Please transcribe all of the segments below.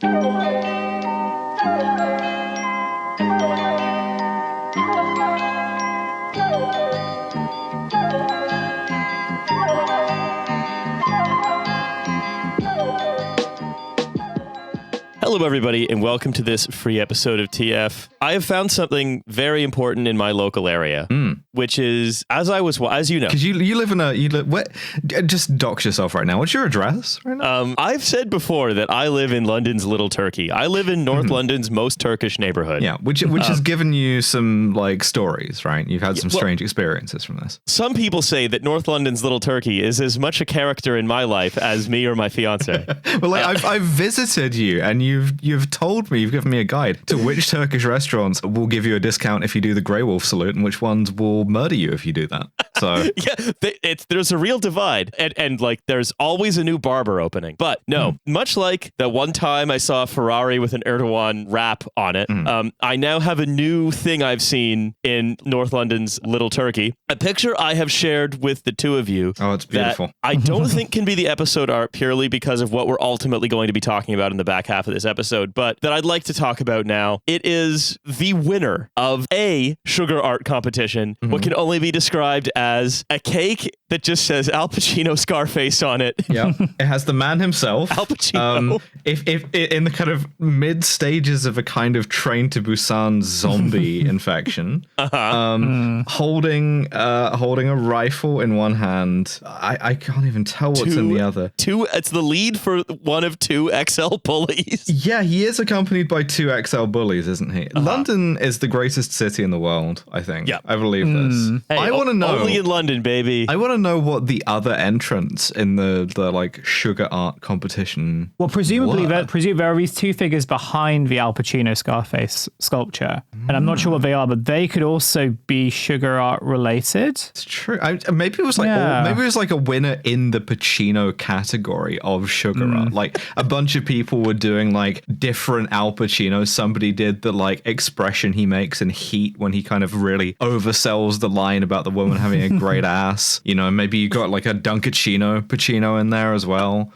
Hello, everybody, and welcome to this free episode of TF. I have found something very important in my local area, which is, as you know, because you live in what? Just dox yourself right now. What's your address right now? I've said before that I live in London's Little Turkey. I live in North London's most Turkish neighborhood. Yeah, which has given you some like stories, right? You've had some strange experiences from this. Some people say that North London's Little Turkey is as much a character in my life as me or my fiance. Well, like I've visited you, and you've told me, you've given me a guide to which Turkish restaurants will give you a discount if you do the Grey Wolf salute, and which ones will murder you if you do that. So yeah, there's a real divide, and like there's always a new barber opening. But no, much like the one time I saw a Ferrari with an Erdogan wrap on it, I now have a new thing I've seen in North London's Little Turkey. A picture I have shared with the two of you. Oh, it's beautiful. I don't think can be the episode art purely because of what we're ultimately going to be talking about in the back half of this episode, but that I'd like to talk about now. It is the winner of a sugar art competition, what can only be described as a cake that just says Al Pacino Scarface on it. Yeah, it has the man himself, Al Pacino. If in the kind of mid stages of a kind of Train to Busan zombie infection, holding a rifle in one hand. I can't even tell what's in the other. It's the lead for one of two XL bullies. Yeah, he is accompanied by two XL bullies, isn't he? London is the greatest city in the world, I think. Yeah, I believe this. Hey, I want to know. Only in London, baby. I want to know what the other entrants in the like sugar art competition. Well, presumably there are these two figures behind the Al Pacino Scarface sculpture, and I'm not sure what they are, but they could also be sugar art related. It's true. Maybe it was like a winner in the Pacino category of sugar art. Like a bunch of people were doing like different Al Pacino. Somebody did the like expression he makes in Heat when he kind of really oversells the line about the woman having a great ass. You know, maybe you got like a Pacino in there as well.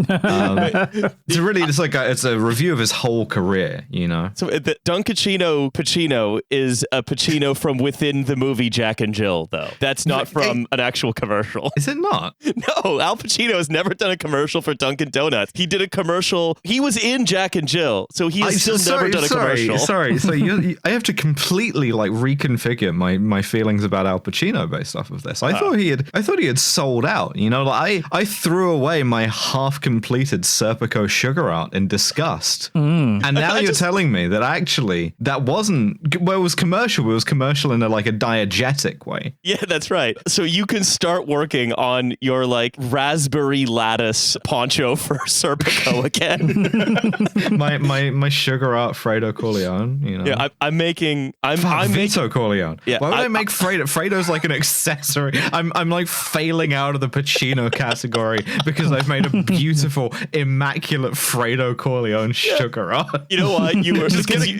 It's a review of his whole career, you know. So the Pacino is a Pacino from within the movie Jack and Jill, though. That's not from an actual commercial. Is it not? No, Al Pacino has never done a commercial for Dunkin' Donuts. He did a commercial. He was in Jack and Jill, so he has never done a commercial. Sorry. So I have to completely like reconfigure my feelings about Al Pacino based off of this. I thought he had sold out. You know, like I threw away my half-completed Serpico sugar art in disgust, and now you're telling me that actually that wasn't. Well, it was commercial. It was commercial in a diegetic way. Yeah, that's right. So you can start working on your like raspberry lattice poncho for Serpico again. my sugar art Fredo Corleone. You know. Yeah, I'm Vito Corleone. Yeah, why would I make Fredo? Fredo's like an accessory. I'm like failing out of the Pacino category because I've made a beautiful, immaculate Fredo Corleone sugar art. You know what? You were just getting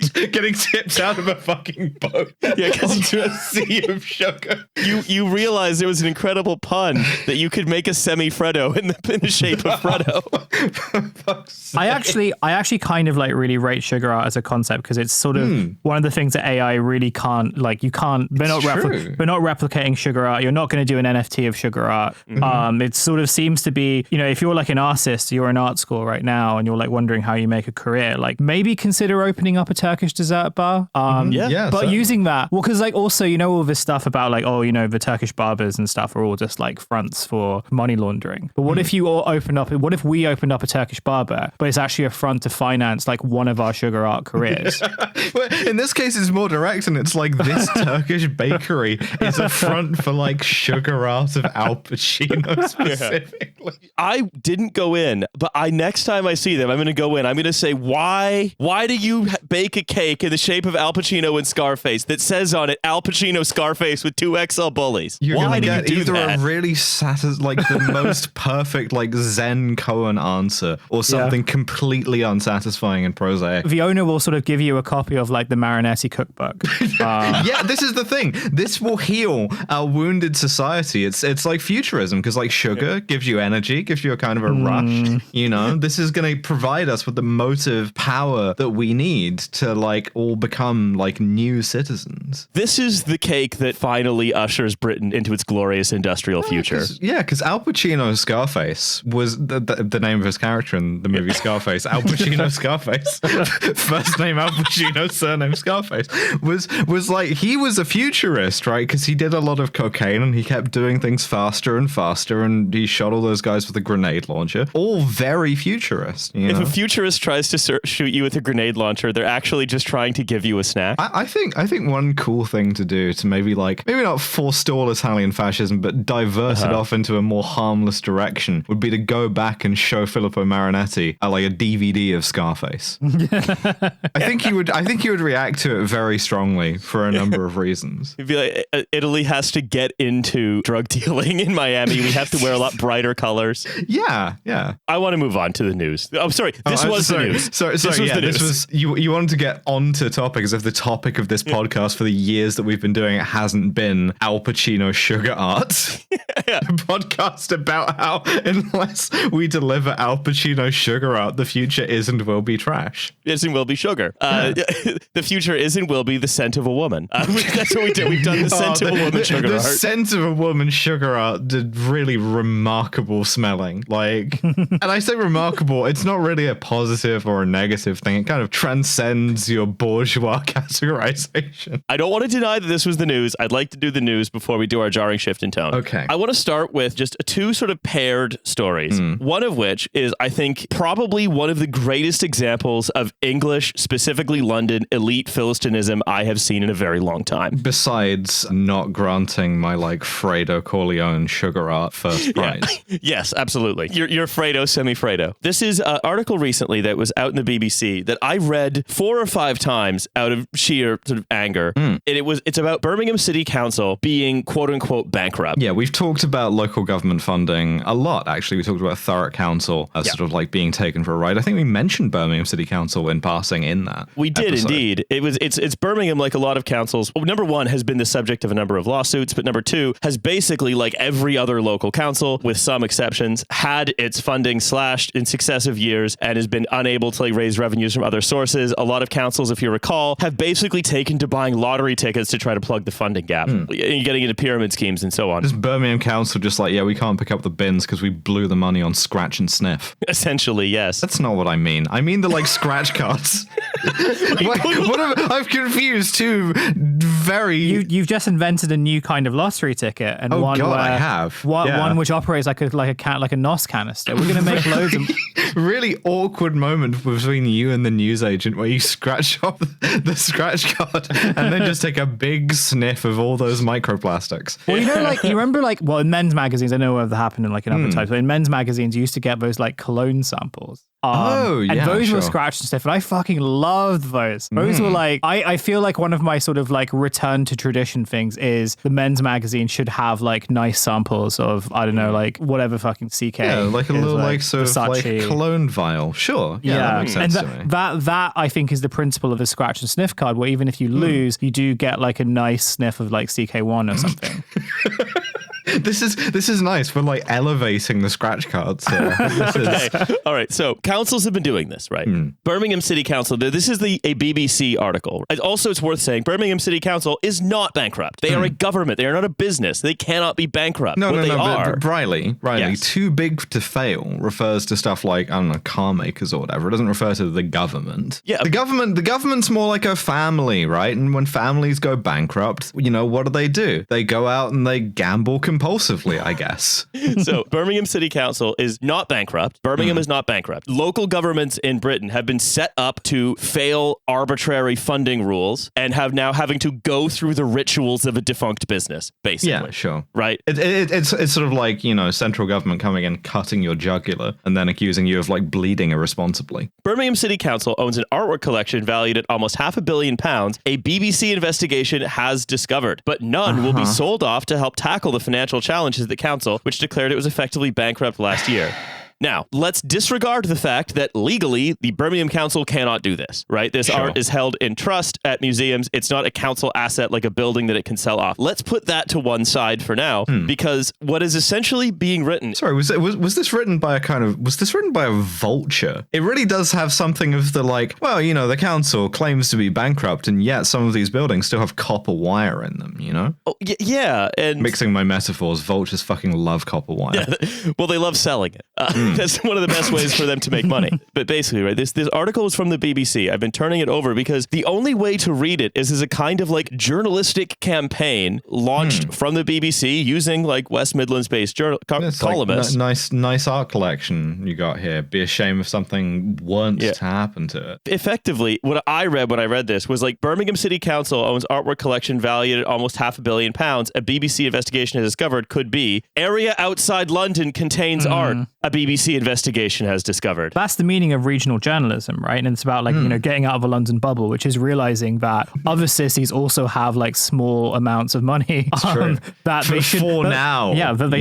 tipped out of a fucking boat onto a sea of sugar. You realized there was an incredible pun that you could make a semi-Fredo in the shape of Fredo. I actually kind of like really rate sugar art as a concept because it's sort of one of the things that AI really can't like. You can't. They're not replicating sugar art. You're not going to do an NFT of sugar art. It sort of seems to be, you know, if you're like an artist, you're in art school right now, and you're like wondering how you make a career. Like maybe consider opening up a Turkish dessert bar. But using that, well, because like also you know all this stuff about like the Turkish barbers and stuff are all just like fronts for money laundering. But what if we opened up a Turkish barber, but it's actually a front to finance like one of our sugar art careers? Well, in this case, it's more direct, and it's like this Turkish bakery is a front for like sugar art of Al Pacino specifically. I didn't go in, but next time I see them, I'm going to go in. I'm going to say, why do you bake a cake in the shape of Al Pacino and Scarface that says on it Al Pacino Scarface with two XL bullies? Why do you do either that? A really like the most perfect like Zen koan answer, or something completely unsatisfying and prosaic. The owner will sort of give you a copy of like the Marinetti cookbook. Yeah, this is the thing. This will heal our wounded society. It's like futurism, because like sugar gives you energy, gives you a kind of a rush. You know, this is going to provide us with the motive power that we need to like all become like new citizens. This is the cake that finally ushers Britain into its glorious industrial future. Because Al Pacino's Scarface was the name of his character in the movie Scarface. Al Pacino Scarface. First name Al Pacino, surname Scarface. Was like, he was a futurist, right? Because he did a lot of cocaine and he kept doing things faster and faster, and he shot all those guys with a grenade launcher. All very futurist. You know? If a futurist tries to shoot you with a grenade launcher, they're actually just trying to give you a snack. I think one cool thing to do to maybe not forestall Italian fascism, but divert it off into a more harmless direction would be to go back and show Filippo Marinetti like a DVD of Scarface. I think he would react to it very strongly for a number of reasons. It'd be like, Italy has to get into drug dealing in Miami. We have to wear a lot brighter colors. Yeah. I want to move on to the news. Oh, sorry. This was the news. You wanted to get onto topic, as if the topic of this podcast for the years that we've been doing it hasn't been Al Pacino sugar art. A podcast about how unless we deliver Al Pacino sugar art, the future is and will be trash. Is and will be sugar. The future is and will be the scent of a woman. That's what we did. We've done the scent of a woman sugar art. The scent of a woman sugar art did really remarkable smelling. Like, and I say remarkable, it's not really a positive or a negative thing. It kind of transcends your bourgeois categorization. I don't want to deny that this was the news. I'd like to do the news before we do our jarring shift in tone. Okay. I want to start with just two sort of paired stories. One of which is, I think, probably one of the greatest examples of English, specifically London, elite Philistinism I have seen in a very long time. Besides not granting my like Fredo Corleone sugar art first prize. Yes, absolutely. You're Fredo, semi-Fredo. This is an article recently that was out in the BBC that I read 4 or 5 times out of sheer sort of anger. And it's about Birmingham City Council being quote unquote bankrupt. Yeah, we've talked about local government funding a lot, actually. We talked about Thurrock Council as sort of like being taken for a ride. I think we mentioned Birmingham City Council in passing in that. We did episode. Indeed. It's Birmingham, like a lot of councils. Well, number one, has been the subject of a number of lawsuits, but number two, has basically, like every other local council, with some exceptions, had its funding slashed in successive years and has been unable to raise revenues from other sources. A lot of councils, if you recall, have basically taken to buying lottery tickets to try to plug the funding gap. You're getting into pyramid schemes and so on. Just Birmingham Council just like, we can't pick up the bins because we blew the money on scratch and sniff. Essentially, yes. That's not what I mean. I mean the scratch cards. I've confused two very... You've just invented a new kind of lottery ticket, and I have. One which operates like a NOS canister. We're going to make loads of... Really awkward moment between you and the newsagent where you scratch off the scratch card and then just take a big sniff of all those microplastics. Well, you remember in men's magazines, I know whether that happened in other types, but in men's magazines you used to get those cologne samples. And those were scratched and stuff, and I fucking loved those. Those were I feel like one of my sort of return to tradition things is the men's magazine should have nice samples of, I don't know, whatever fucking CK. Yeah, like a little sort Versace. of cologne vial. Sure. Yeah, that makes sense to me. That I think is the principle of a scratch and sniff card, where even if you lose, you do get a nice sniff of CK1 or something. This is nice. We're elevating the scratch cards here. Okay. All right. So councils have been doing this, right? Birmingham City Council. This is a BBC article. Also, it's worth saying Birmingham City Council is not bankrupt. They are a government. They are not a business. They cannot be bankrupt. No. But Riley, yes. Too big to fail refers to stuff like, I don't know, car makers or whatever. It doesn't refer to the government. Yeah. The government's more like a family, right? And when families go bankrupt, what do? They go out and they gamble compulsively, I guess. So Birmingham City Council is not bankrupt. Birmingham is not bankrupt. Local governments in Britain have been set up to fail arbitrary funding rules and have now having to go through the rituals of a defunct business, basically. Yeah, sure. Right? It's sort of like, central government coming in, cutting your jugular and then accusing you of bleeding irresponsibly. Birmingham City Council owns an artwork collection valued at almost £500 million, a BBC investigation has discovered, but none will be sold off to help tackle the financial challenges of the council, which declared it was effectively bankrupt last year. Now, let's disregard the fact that legally the Birmingham Council cannot do this, right? This art is held in trust at museums. It's not a council asset like a building that it can sell off. Let's put that to one side for now, because what is essentially being written... Sorry, was this written by a vulture? It really does have something of the like, well, you know, the council claims to be bankrupt, and yet some of these buildings still have copper wire in them, you know? Oh, yeah, and... Mixing my metaphors, vultures fucking love copper wire. Yeah, well, they love selling it. That's one of the best ways for them to make money. But basically, right, this article is from the BBC. I've been turning it over because the only way to read it is as a kind of like journalistic campaign launched from the BBC using like West Midlands-based columnists. Like, nice art collection you got here. Be a shame if something weren't to happen to it. Effectively, what I read when I read this was like Birmingham City Council owns artwork collection valued at almost £500 million. A BBC investigation has discovered could be area outside London contains art. A BBC investigation has discovered. That's the meaning of regional journalism, right? And it's about like, you know, getting out of a London bubble, which is realizing that other cities also have like small amounts of money that they should that they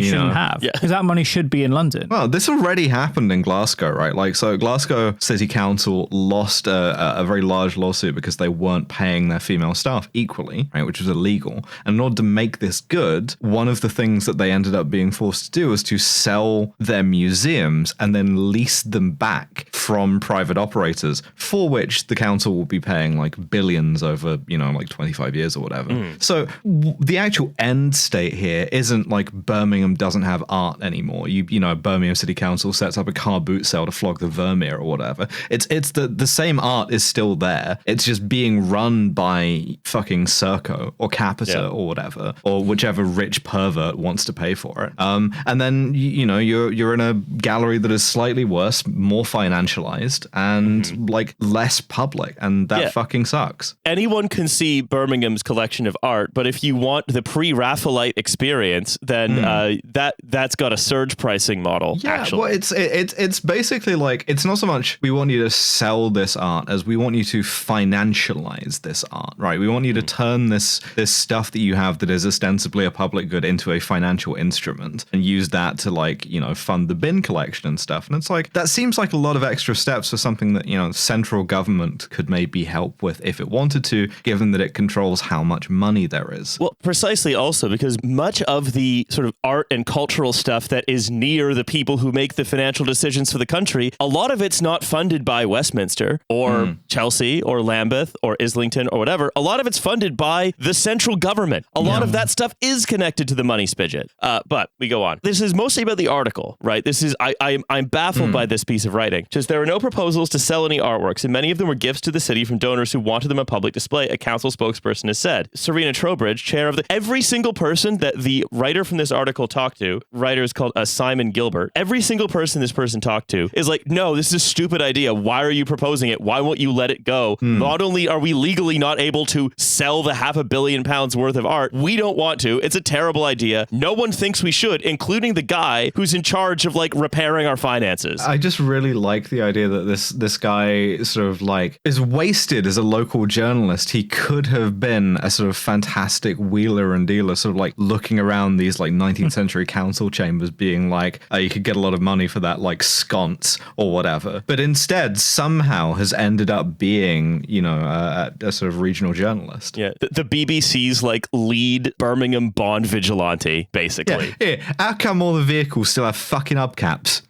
shouldn't have. Because that money should be in London. Well, this already happened in Glasgow, right? Like, so Glasgow City Council lost a very large lawsuit because they weren't paying their female staff equally, right? Which was illegal. And in order to make this good, one of the things that they ended up being forced to do was to sell their museums and then lease them back from private operators, for which the council will be paying like billions over, you know, like 25 years or whatever. So the actual end state here isn't like Birmingham doesn't have art anymore. You know, Birmingham City Council sets up a car boot sale to flog the Vermeer or whatever. It's the same art is still there. It's just being run by fucking Serco or Capita or whatever, or whichever rich pervert wants to pay for it. And then you know you're in a gallery that is slightly worse, more financialized, and like less public, and that fucking sucks. Anyone can see Birmingham's collection of art, but if you want the pre-Raphaelite experience, then that's got a surge pricing model. Yeah, actually. Well, it's basically like, it's not so much we want you to sell this art as we want you to financialize this art, right? We want you to turn this stuff that you have that is ostensibly a public good into a financial instrument and use that to like, you know, fund the bin collection and stuff. And it's like, that seems like a lot of extra steps for something that, you know, central government could maybe help with if it wanted to, given that it controls how much money there is. Well, precisely also because much of the sort of art and cultural stuff that is near the people who make the financial decisions for the country, a lot of it's not funded by Westminster or Chelsea or Lambeth or Islington or whatever. A lot of it's funded by the central government. A lot of that stuff is connected to the money spigot. But we go on. This is mostly about the article, right? This is I'm baffled by this piece of writing. Just there are no proposals to sell any artworks, and many of them were gifts to the city from donors who wanted them on public display, a council spokesperson has said. Serena Trowbridge, chair of every single person that the writer from this article talked to, writer is called Simon Gilbert, every single person this person talked to is like, no, this is a stupid idea. Why are you proposing it? Why won't you let it go? Not only are we legally not able to sell the £500 million worth of art, we don't want to. It's a terrible idea. No one thinks we should, including the guy who's in charge of like repairing our finances. I just really like the idea that this guy sort of like is wasted as a local journalist. He could have been a sort of fantastic wheeler and dealer, sort of like looking around these like 19th century council chambers being like, you could get a lot of money for that like sconce or whatever. But instead somehow has ended up being, you know, a sort of regional journalist. Yeah. The BBC's like lead Birmingham Bond vigilante, basically. Yeah. How come all the vehicles still have fucking hubcaps?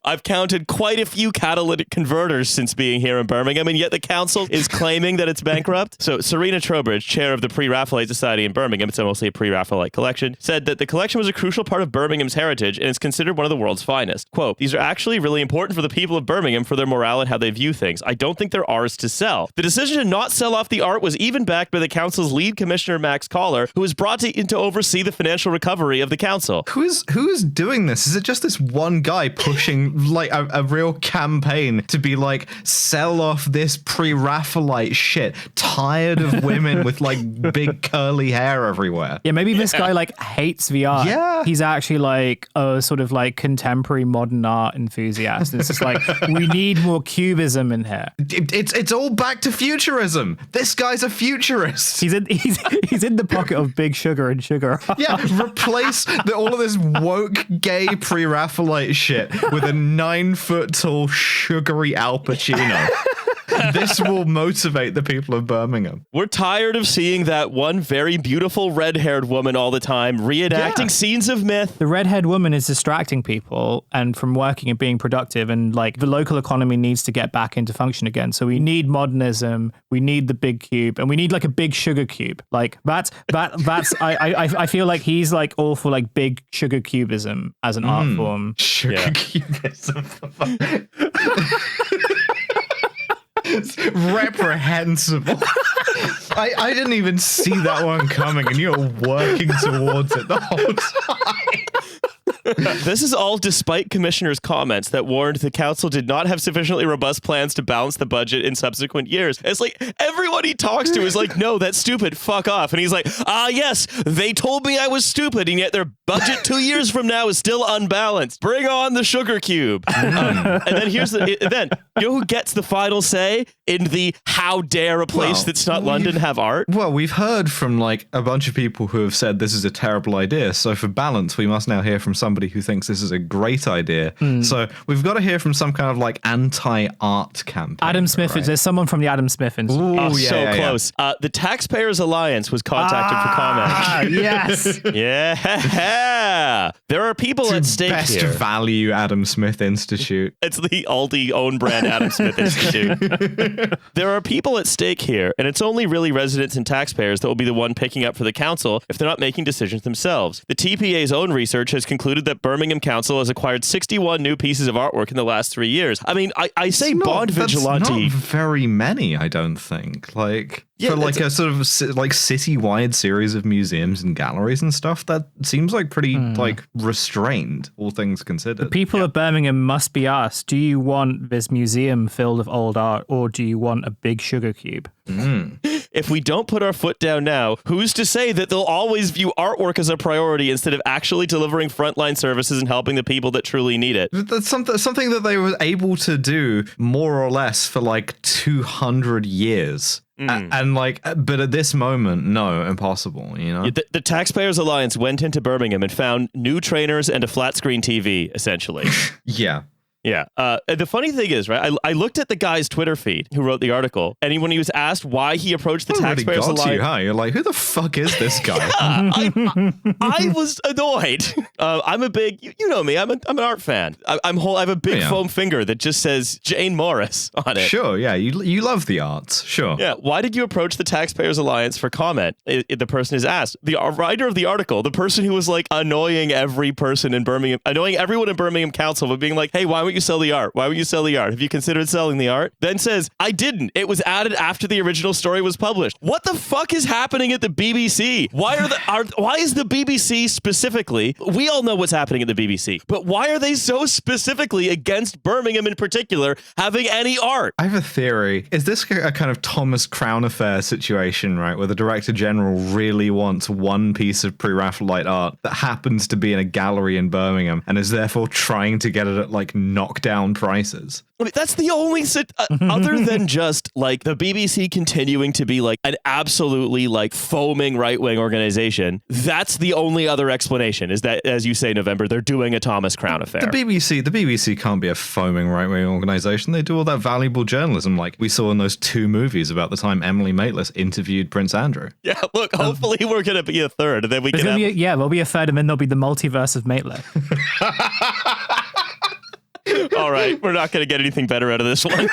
I've counted quite a few catalytic converters since being here in Birmingham, and yet the council is claiming that it's bankrupt. So Serena Trowbridge, chair of the Pre-Raphaelite Society in Birmingham, it's mostly a Pre-Raphaelite collection, said that the collection was a crucial part of Birmingham's heritage and is considered one of the world's finest. Quote, these are actually really important for the people of Birmingham for their morale and how they view things. I don't think they're ours to sell. The decision to not sell off the art was even backed by the council's lead commissioner, Max Collar, who was brought in to oversee the financial recovery of the council. Who is doing this? Is it just this one guy pushing like a real campaign to be like, sell off this pre-Raphaelite shit, tired of women with like big curly hair everywhere? Yeah, maybe this guy like hates VR. Yeah. He's actually like a sort of like contemporary modern art enthusiast. It's just like, we need more cubism in here. It's all back to futurism. This guy's a futurist. He's in the pocket of Big Sugar and Sugar. Yeah, replace all of this woke gay pre-Raphaelite pre-Raphaelite shit with a 9-foot tall sugary Al Pacino. This will motivate the people of Birmingham. We're tired of seeing that one very beautiful red-haired woman all the time reenacting scenes of myth. The red-haired woman is distracting people and from working and being productive, and like the local economy needs to get back into function again. So we need modernism, we need the big cube, and we need like a big sugar cube. Like that's I feel like he's like all for like big sugar cubism as an art form. Sugar cubism. It's reprehensible. I didn't even see that one coming, and you're working towards it the whole time. This is all despite commissioners' comments that warned the council did not have sufficiently robust plans to balance the budget in subsequent years. It's like everyone he talks to is like, no, that's stupid, fuck off. And he's like, yes, they told me I was stupid, and yet their budget 2 years from now is still unbalanced. Bring on the sugar cube. And then here's you know who gets the final say in the how dare a place that's not London have art? Well, we've heard from like a bunch of people who have said this is a terrible idea. So for balance, we must now hear from somebody who thinks this is a great idea. So we've got to hear from some kind of like anti-art campaign. Adam Smith, right? There's someone from the Adam Smith Institute. Close. The Taxpayers Alliance was contacted for comment. Yes. Yeah. There are people at stake Best here. value Adam Smith Institute. It's the Aldi own brand Adam Smith Institute. There are people at stake here, and it's only really residents and taxpayers that will be the one picking up for the council if they're not making decisions themselves. The TPA's own research has concluded that Birmingham Council has acquired 61 new pieces of artwork in the last 3 years. I mean, I say Bond Vigilante. That's not very many, I don't think. Like, for like a sort of like city-wide series of museums and galleries and stuff, that seems like pretty like restrained, all things considered. The people of Birmingham must be asked, do you want this museum filled with old art, or do you want a big sugar cube? If we don't put our foot down now, who's to say that they'll always view artwork as a priority instead of actually delivering frontline services and helping the people that truly need it? That's something that they were able to do more or less for like 200 years. And like, but at this moment, no, impossible, you know? The Taxpayers Alliance went into Birmingham and found new trainers and a flat screen TV, essentially. Yeah. Yeah. The funny thing is, right, I looked at the guy's Twitter feed who wrote the article, and when he was asked why he approached the Taxpayers Alliance... You, huh? You're like, who the fuck is this guy? I was annoyed. I'm a big... You know me. I'm an art fan. I have a big foam finger that just says Jane Morris on it. Sure, yeah. You love the arts. Sure. Yeah. Why did you approach the Taxpayers Alliance for comment? The person is asked. The writer of the article, the person who was like annoying everyone in Birmingham Council, but being like, hey, why would you sell the art? Why would you sell the art? Have you considered selling the art? Then says, I didn't. It was added after the original story was published. What the fuck is happening at the BBC? Why is the BBC specifically, we all know what's happening at the BBC, but why are they so specifically against Birmingham in particular having any art? I have a theory. Is this a kind of Thomas Crown Affair situation, right, where the Director General really wants one piece of pre-Raphaelite art that happens to be in a gallery in Birmingham and is therefore trying to get it at like knockdown prices? I mean, that's the only other than just like the BBC continuing to be like an absolutely like foaming right-wing organization. That's the only other explanation, is that, as you say, November, they're doing a Thomas Crown Affair. The BBC can't be a foaming right-wing organization. They do all that valuable journalism like we saw in those 2 movies about the time Emily Maitlis interviewed Prince Andrew. Yeah, look, hopefully we're going to be a third, and then we can there'll be a third, and then there'll be the multiverse of Maitlis. All right, we're not going to get anything better out of this one.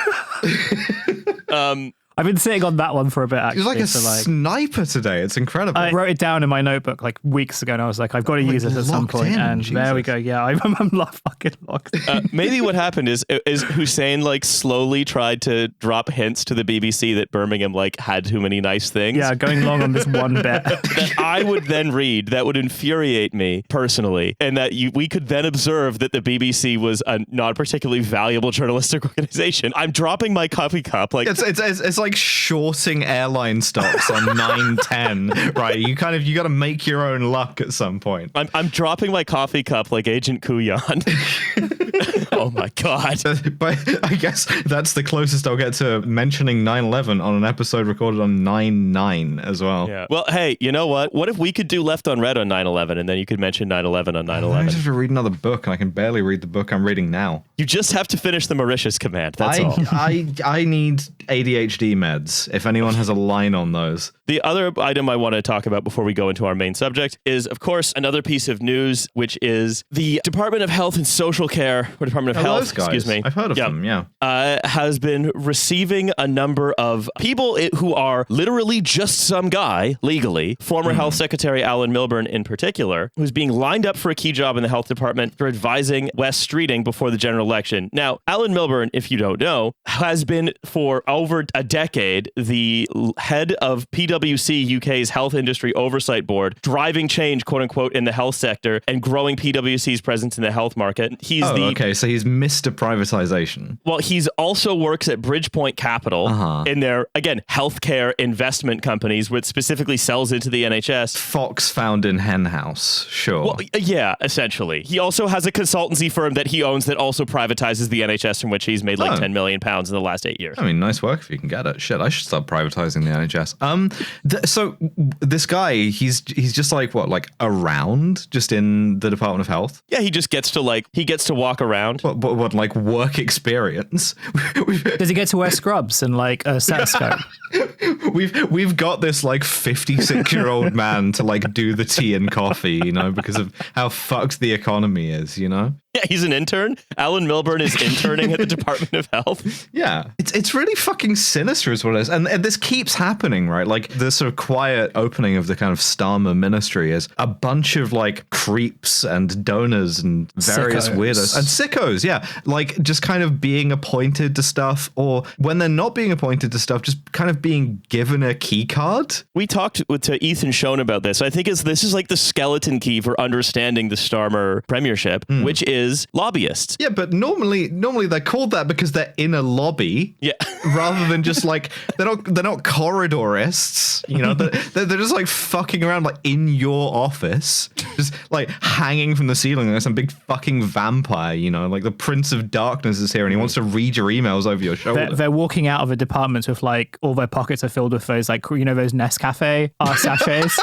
I've been sitting on that one for a bit, actually. He's like a sniper today. It's incredible. I wrote it down in my notebook like weeks ago, and I was like, I've got to use this at some point. And Jesus. There we go. Yeah, I'm fucking locked. Maybe what happened is Hussein like slowly tried to drop hints to the BBC that Birmingham like had too many nice things. Yeah, going long on this one bit. That I would then read, that would infuriate me personally, and that we could then observe that the BBC was a not particularly valuable journalistic organization. I'm dropping my coffee cup. Like it's like like shorting airline stocks on 9-10, right? You got to make your own luck at some point. I'm dropping my coffee cup like Agent Kuyan. Oh my God. But I guess that's the closest I'll get to mentioning 9/11 on an episode recorded on 9/9 as well. Yeah. Well, hey, you know what? What if we could do Left on Red on 9/11 and then you could mention 9/11 on 9/11? I just have to read another book and I can barely read the book I'm reading now. You just have to finish the Mauritius command. That's all. I need ADHD meds, if anyone has a line on those. The other item I want to talk about before we go into our main subject is, of course, another piece of news, which is the Department of Health and Social Care, or Department of Health, excuse me. I've heard of them, yeah. Has been receiving a number of people who are literally just some guy, legally, former Health Secretary Alan Milburn in particular, who's being lined up for a key job in the health department for advising Wes Streeting before the general election. Now, Alan Milburn, if you don't know, has been for over a decade the head of PwC UK's Health Industry Oversight Board, driving change, quote unquote, in the health sector and growing PwC's presence in the health market. Okay, so he's Mr. Privatization. Well, he's also works at Bridgepoint Capital in their, again, healthcare investment companies, which specifically sells into the NHS. Fox found in Hen House, sure. Well, yeah, essentially. He also has a consultancy firm that he owns that also privatizes the NHS, from which he's made like £10 million in the last 8 years. I mean, nice work if you can get it. Shit, I should start privatizing the NHS. So this guy, he's just like what, like around, just in the Department of Health? Yeah, he just gets to walk around. What like work experience? Does he get to wear scrubs and like a stethoscope? We've got this like 56-year-old man to like do the tea and coffee, you know, because of how fucked the economy is, you know? Yeah, he's an intern. Alan Milburn is interning at the Department of Health. Yeah, it's really fucking sinister is what it is. And this keeps happening, right? Like the sort of quiet opening of the kind of Starmer ministry is a bunch of like creeps and donors and various weirdos and sickos. Yeah, like just kind of being appointed to stuff, or when they're not being appointed to stuff, just kind of being given a key card. We talked to Ethan Schoen about this. I think this is like the skeleton key for understanding the Starmer premiership, which is lobbyists. Yeah, but normally they're called that because they're in a lobby. Yeah. Rather than just like they're not corridorists, you know. They're just like fucking around like in your office, just like hanging from the ceiling like some big fucking vampire, you know, like the Prince of Darkness is here and he wants to read your emails over your shoulder. They're walking out of a department with like all their pockets are filled with those like, you know, those Nescafe sachets.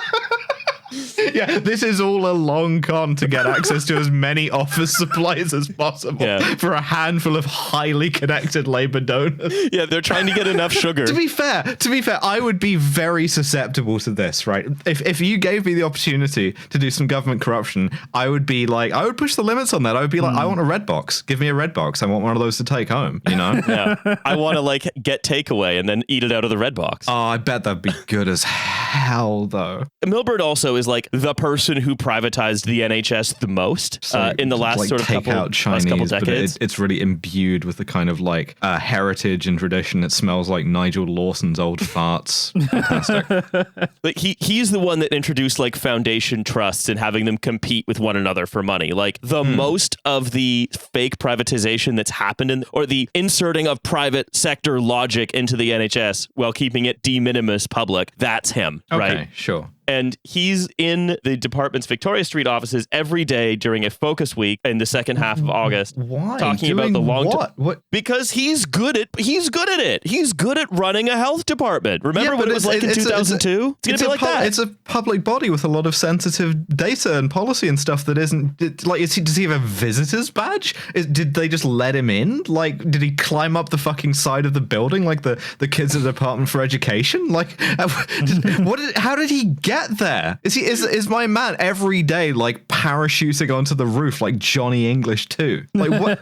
Yeah, this is all a long con to get access to as many office supplies as possible for a handful of highly connected Labour donors. Yeah, they're trying to get enough sugar. To be fair, I would be very susceptible to this, right? If you gave me the opportunity to do some government corruption, I would be like, I would push the limits on that. I would be like, I want a red box. Give me a red box. I want one of those to take home, you know? Yeah. I want to like get takeaway and then eat it out of the red box. Oh, I bet that'd be good as hell, though. Milburn also is like the person who privatized the NHS the most in the last like sort of couple decades. It's really imbued with the kind of like heritage and tradition. It smells like Nigel Lawson's old farts. Fantastic. Like he's the one that introduced like foundation trusts and having them compete with one another for money. Like the most of the fake privatization that's happened or the inserting of private sector logic into the NHS while keeping it de minimis public. That's him, right? Okay, sure. And he's in the department's Victoria Street offices every day during a focus week in the second half of August. Why? Talking about the long what? Because he's good at it. He's good at running a health department. Remember what it was like in 2002? It's going to be like that. It's a public body with a lot of sensitive data and policy and stuff that isn't like. Does he have a visitor's badge? Did they just let him in? Like, did he climb up the fucking side of the building like the kids at the Department for Education? Like, how did he get there? Is my man every day like parachuting onto the roof like Johnny English too? Like what?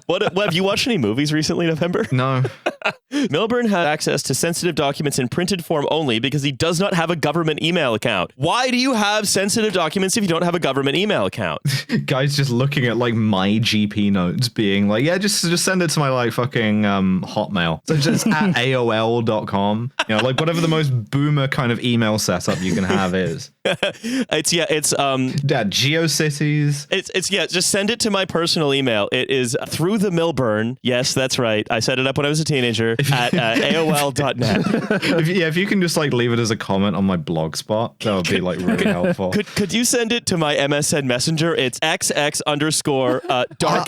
What have you watched any movies recently, November? No. Milburn had access to sensitive documents in printed form only because he does not have a government email account. Why do you have sensitive documents if you don't have a government email account? Guy's just looking at like my GP notes being like, yeah, just send it to my like fucking Hotmail. So just at AOL.com. You know, like whatever the most boomer kind of email setup you can have is. It's GeoCities. It's just send it to my personal email. It is through the Milburn. Yes, that's right. I set it up when I was a teenager at AOL.net. If you can just like leave it as a comment on my blog spot, that would be like really helpful. Could you send it to my MSN Messenger? It's XX_Dark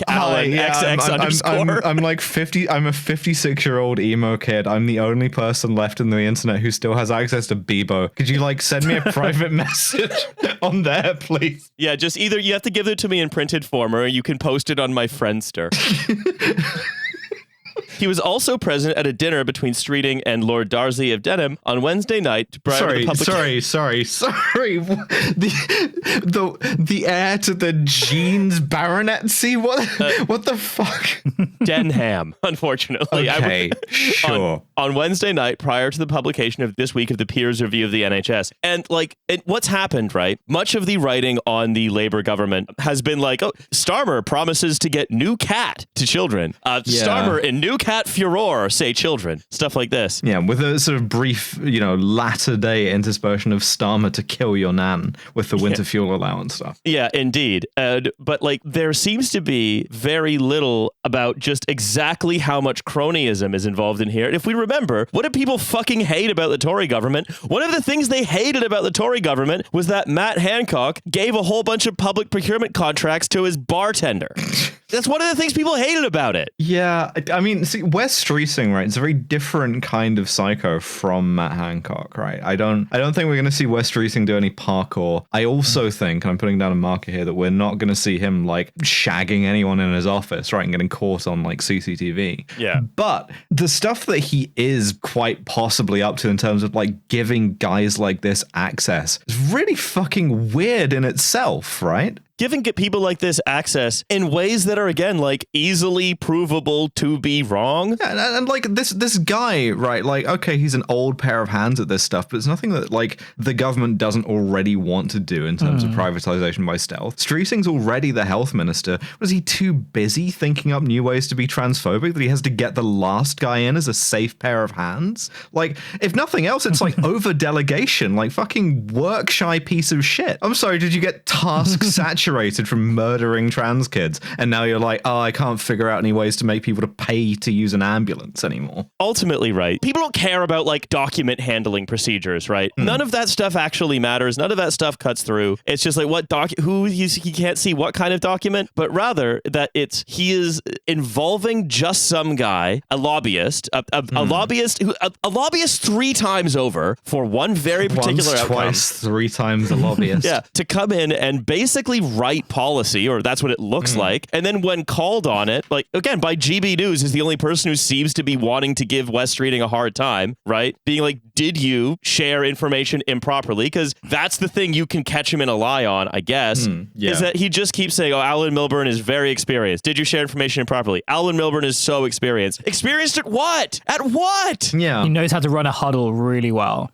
Allen XX_. I'm like 50. I'm a 56-year-old emo kid. I'm the only person left in the internet who still has access to Bebo. Could you like send me a private message on there, please? Yeah, just either you have to give it to me in printed form or you can post it on my Friendster. He was also present at a dinner between Streeting and Lord Darcy of Denham on Wednesday night. Sorry. The heir to the Jeans baronetcy? What the fuck? Denham, unfortunately. Okay, sure. On Wednesday night, prior to the publication of this week of the Peers Review of the NHS. And what's happened, right? Much of the writing on the Labour government has been like, oh, Starmer promises to get new cat to children. Starmer in new cat furor, say children. Stuff like this. Yeah, with a sort of brief, latter day interspersion of Starmer to kill your nan with the winter fuel allowance stuff. Yeah, indeed. But there seems to be very little about just exactly how much cronyism is involved in here. And if we remember, what did people fucking hate about the Tory government? One of the things they hated about the Tory government was that Matt Hancock gave a whole bunch of public procurement contracts to his bartender. That's one of the things people hated about it. Yeah, I mean, see, Wes Streising, right? It's a very different kind of psycho from Matt Hancock, right? I don't think we're going to see Wes Streising do any parkour. I also think, and I'm putting down a marker here, that we're not going to see him shagging anyone in his office, right, and getting caught on CCTV. Yeah. But the stuff that he is quite possibly up to in terms of giving guys like this access is really fucking weird in itself, right? Giving people like this access in ways that are, again, easily provable to be wrong. Yeah, and this guy, right, okay, he's an old pair of hands at this stuff, but it's nothing that, the government doesn't already want to do in terms of privatization by stealth. Streising's already the health minister. Was he too busy thinking up new ways to be transphobic that he has to get the last guy in as a safe pair of hands? If nothing else, it's over-delegation, fucking work-shy piece of shit. I'm sorry, did you get task saturated from murdering trans kids, and now you're I can't figure out any ways to make people to pay to use an ambulance anymore? Ultimately, right, people don't care about document handling procedures, right? None of that stuff actually matters. None of that stuff cuts through. It's just he can't see what kind of document, but rather that he is involving just some guy, a lobbyist, a lobbyist 3 times over for one very particular outcome. Twice, 3 times a lobbyist. Yeah, to come in and basically write policy, or that's what it looks like. And then when called on it, again, by GB News, is the only person who seems to be wanting to give Wes Streeting a hard time, right? Being did you share information improperly? Because that's the thing you can catch him in a lie on, I guess, is that he just keeps saying, oh, Alan Milburn is very experienced. Did you share information improperly? Alan Milburn is so experienced. Experienced at what? At what? Yeah. He knows how to run a huddle really well.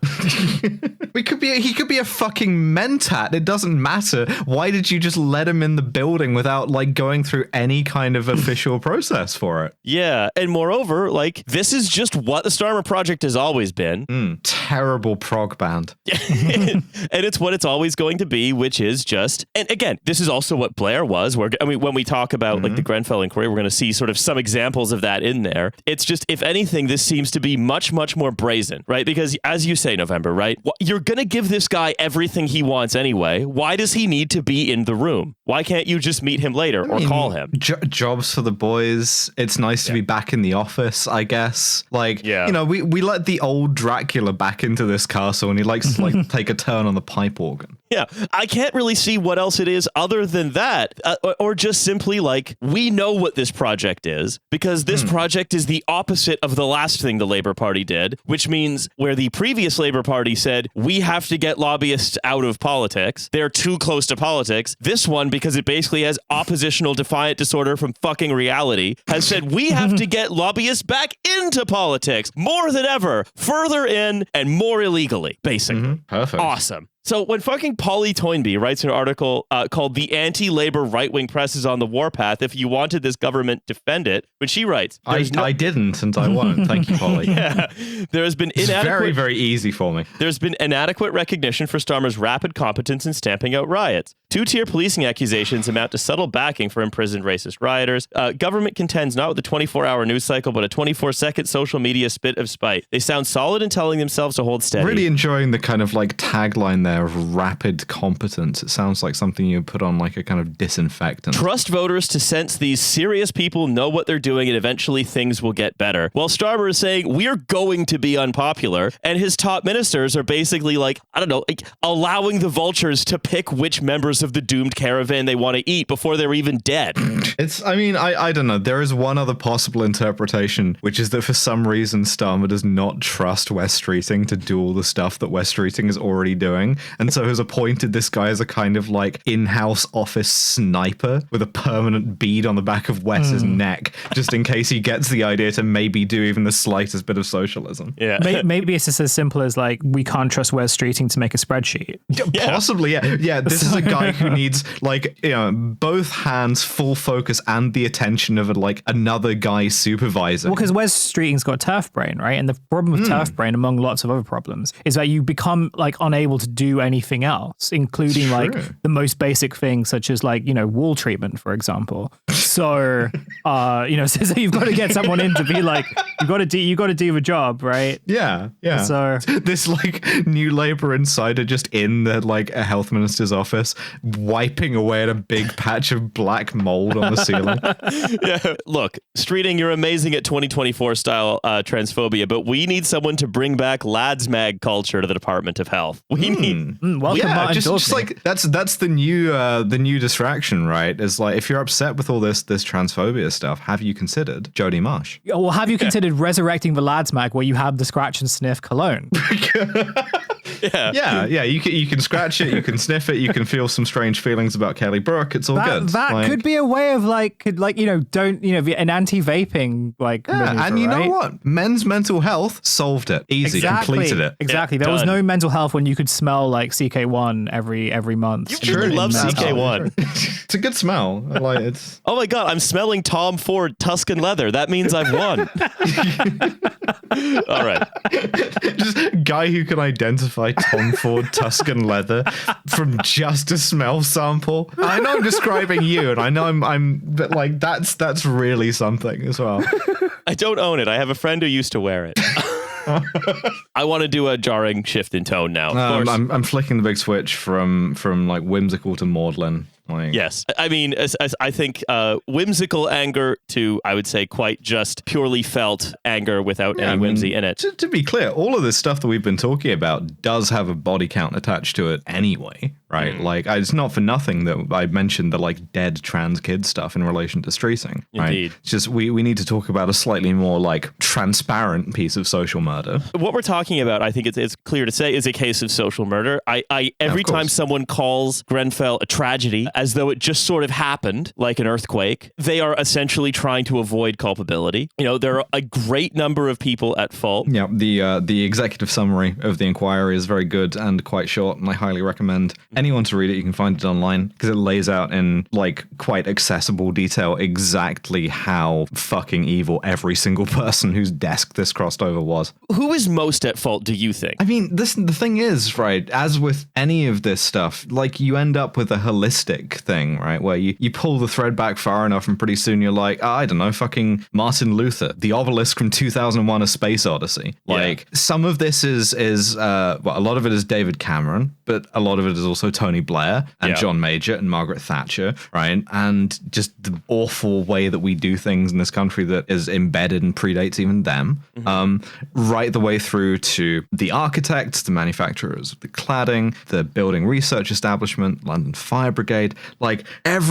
He could be a fucking mentat. It doesn't matter. Why did you just let him in the building without going through any kind of official process for it? Yeah, and moreover, this is just what the Starmer Project has always been. Terrible prog band. And it's what it's always going to be, which is just, and again, this is also what Blair was. When we talk about the Grenfell inquiry, we're going to see sort of some examples of that in there. It's just, if anything, this seems to be much, much more brazen, right? Because as you say, November, right? You're going to give this guy everything he wants anyway. Why does he need to be in the room? Why can't you just meet him later or call him? Jobs for the boys. It's nice to be back in the office, I guess. We let the old Dracula back into this castle, and he likes to take a turn on the pipe organ. Yeah, I can't really see what else it is other than that, or just simply we know what this project is, because this project is the opposite of the last thing the Labour Party did, which means where the previous Labour Party said, we have to get lobbyists out of politics, they're too close to politics. This one, because it basically has oppositional defiant disorder from fucking reality, has said, we have to get lobbyists back into politics more than ever, further in and more illegally, basically. Perfect. Awesome. So when fucking Polly Toynbee writes an article called "The Anti-Labor Right-Wing Press is on the Warpath. If you wanted this government, defend it," when she writes, I didn't, and I won't. Thank you, Polly. Yeah, there has been inadequate. Very, very easy for me. There's been inadequate recognition for Starmer's rapid competence in stamping out riots. Two-tier policing accusations amount to subtle backing for imprisoned racist rioters. Government contends not with a 24-hour news cycle, but a 24-second social media spit of spite. They sound solid in telling themselves to hold steady. Really enjoying the kind of like tagline there of rapid competence. It sounds like something you put on like a kind of disinfectant. Trust voters to sense these serious people know what they're doing and eventually things will get better. While Starmer is saying we're going to be unpopular, and his top ministers are basically like, I don't know, like allowing the vultures to pick which members of the doomed caravan they want to eat before they're even dead. I don't know. There is one other possible interpretation, which is that for some reason Starmer does not trust West Streeting to do all the stuff that West Streeting is already doing, and so has appointed this guy as a kind of like in-house office sniper with a permanent bead on the back of Wes's neck, just in case he gets the idea to maybe do even the slightest bit of socialism. Yeah. Maybe it's just as simple as like, we can't trust West Streeting to make a spreadsheet. Possibly, yeah. Yeah, this is a guy who needs like, you know, both hands, full focus, and the attention of another guy supervisor. Well, because West Streeting's got turf brain, right? And the problem with turf brain, among lots of other problems, is that you become like unable to do anything else, including like the most basic things such as like, you know, wall treatment, for example. So, you know, so you've got to get someone in to be like, you got to do the job, right? Yeah. So this like new Labour insider just in the like a health minister's office, wiping away at a big patch of black mold on the ceiling. Yeah. Look, Streeting, you're amazing at 2024 style transphobia, but we need someone to bring back lads mag culture to the Department of Health. We need. Welcome, Martin. Just like that's the new distraction, right? Is like, if you're upset with all this transphobia stuff, have you considered Jodie Marsh? Well, have you considered resurrecting the lads mag where you have the scratch and sniff cologne? Yeah. You can scratch it, you can sniff it, you can feel some strange feelings about Kelly Brook. It's all good. That like, could be a way of an anti-vaping maneuver, and you know what? Men's mental health solved it. Easy, completed it. Exactly. There was no mental health when you could smell like CK1 every month. You truly love CK1. It's a good smell. Like it's. Oh my god, I'm smelling Tom Ford Tuscan leather. That means I've won. All right. Just guy who can identify Tom Ford Tuscan leather from just a smell sample. I know I'm describing you, and I know but like that's really something as well. I don't own it. I have a friend who used to wear it. I want to do a jarring shift in tone now. I'm flicking the big switch from like whimsical to maudlin. Yes. I mean, as I think whimsical anger to, I would say, quite just purely felt anger without any whimsy in it. To be clear, all of this stuff that we've been talking about does have a body count attached to it anyway, right? Like, it's not for nothing that I mentioned the like dead trans kid stuff in relation to Streeting, right? Indeed. It's just we need to talk about a slightly more like transparent piece of social murder. What we're talking about, I think it's clear to say, is a case of social murder. Every time someone calls Grenfell a tragedy, as though it just sort of happened like an earthquake, they are essentially trying to avoid culpability. You know, there are a great number of people at fault. Yeah, the executive summary of the inquiry is very good and quite short, and I highly recommend anyone to read it. You can find it online because it lays out in like quite accessible detail exactly how fucking evil every single person whose desk this crossed over was. Who is most at fault, do you think? I mean, the thing is, right, as with any of this stuff, like you end up with a holistic thing, right, where you pull the thread back far enough and pretty soon you're like, I don't know, fucking Martin Luther, the obelisk from 2001 A Space Odyssey. Like, some of this is a lot of it is David Cameron, but a lot of it is also Tony Blair and John Major and Margaret Thatcher, right? And just the awful way that we do things in this country that is embedded and predates even them, right the way through to the architects, the manufacturers of the cladding, the building research establishment, London Fire Brigade. Like,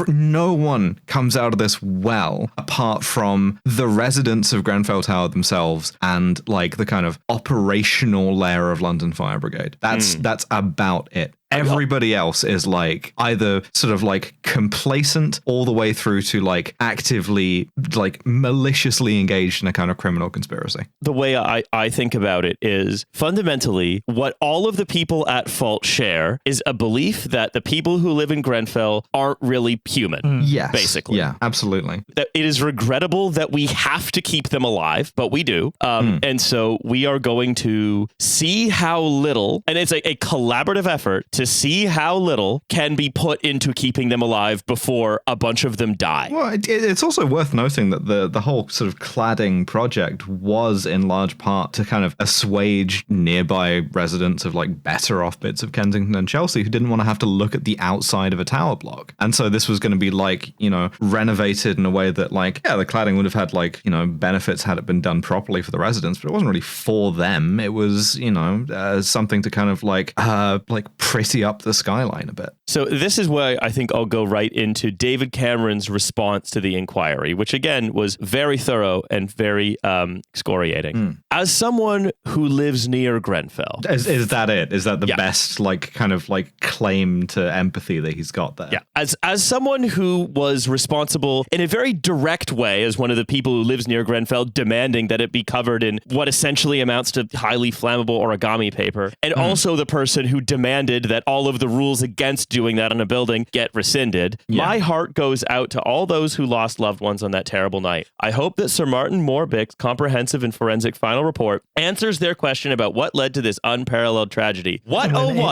no one comes out of this well, apart from the residents of Grenfell Tower themselves and like the kind of operational layer of London Fire Brigade. That's about it. Everybody else is like either sort of like complacent all the way through to like actively like maliciously engaged in a kind of criminal conspiracy. The way I think about it is fundamentally what all of the people at fault share is a belief that the people who live in Grenfell aren't really human. Yes. Basically. Yeah, absolutely. That it is regrettable that we have to keep them alive, but we do. And so we are going to see how little, and it's a collaborative effort to see how little can be put into keeping them alive before a bunch of them die. Well, it's also worth noting that the whole sort of cladding project was in large part to kind of assuage nearby residents of like better off bits of Kensington and Chelsea who didn't want to have to look at the outside of a tower block. And so this was going to be like, you know, renovated in a way that like, yeah, the cladding would have had like, you know, benefits had it been done properly for the residents, but it wasn't really for them. It was, you know, something to kind of like pretty up the skyline a bit. So this is where I think I'll go right into David Cameron's response to the inquiry, which again was very thorough and very excoriating. As someone who lives near Grenfell. Is that it? Is that the best like kind of like claim to empathy that he's got there? Yeah. As someone who was responsible in a very direct way as one of the people who lives near Grenfell, demanding that it be covered in what essentially amounts to highly flammable origami paper, and also the person who demanded that all of the rules against doing that on a building get rescinded. Yeah. My heart goes out to all those who lost loved ones on that terrible night. I hope that Sir Martin Morbick's comprehensive and forensic final report answers their question about what led to this unparalleled tragedy. What?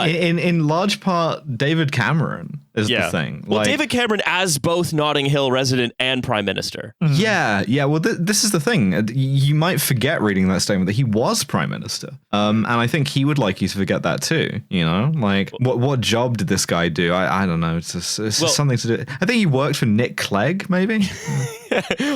In large part, David Cameron is the thing. Well, David Cameron as both Notting Hill resident and Prime Minister. Yeah. Well, this is the thing. You might forget reading that statement that he was Prime Minister. And I think he would like you to forget that too. You know, like what job did this guy do? I don't know. It's just something to do. I think he worked for Nick Clegg, maybe.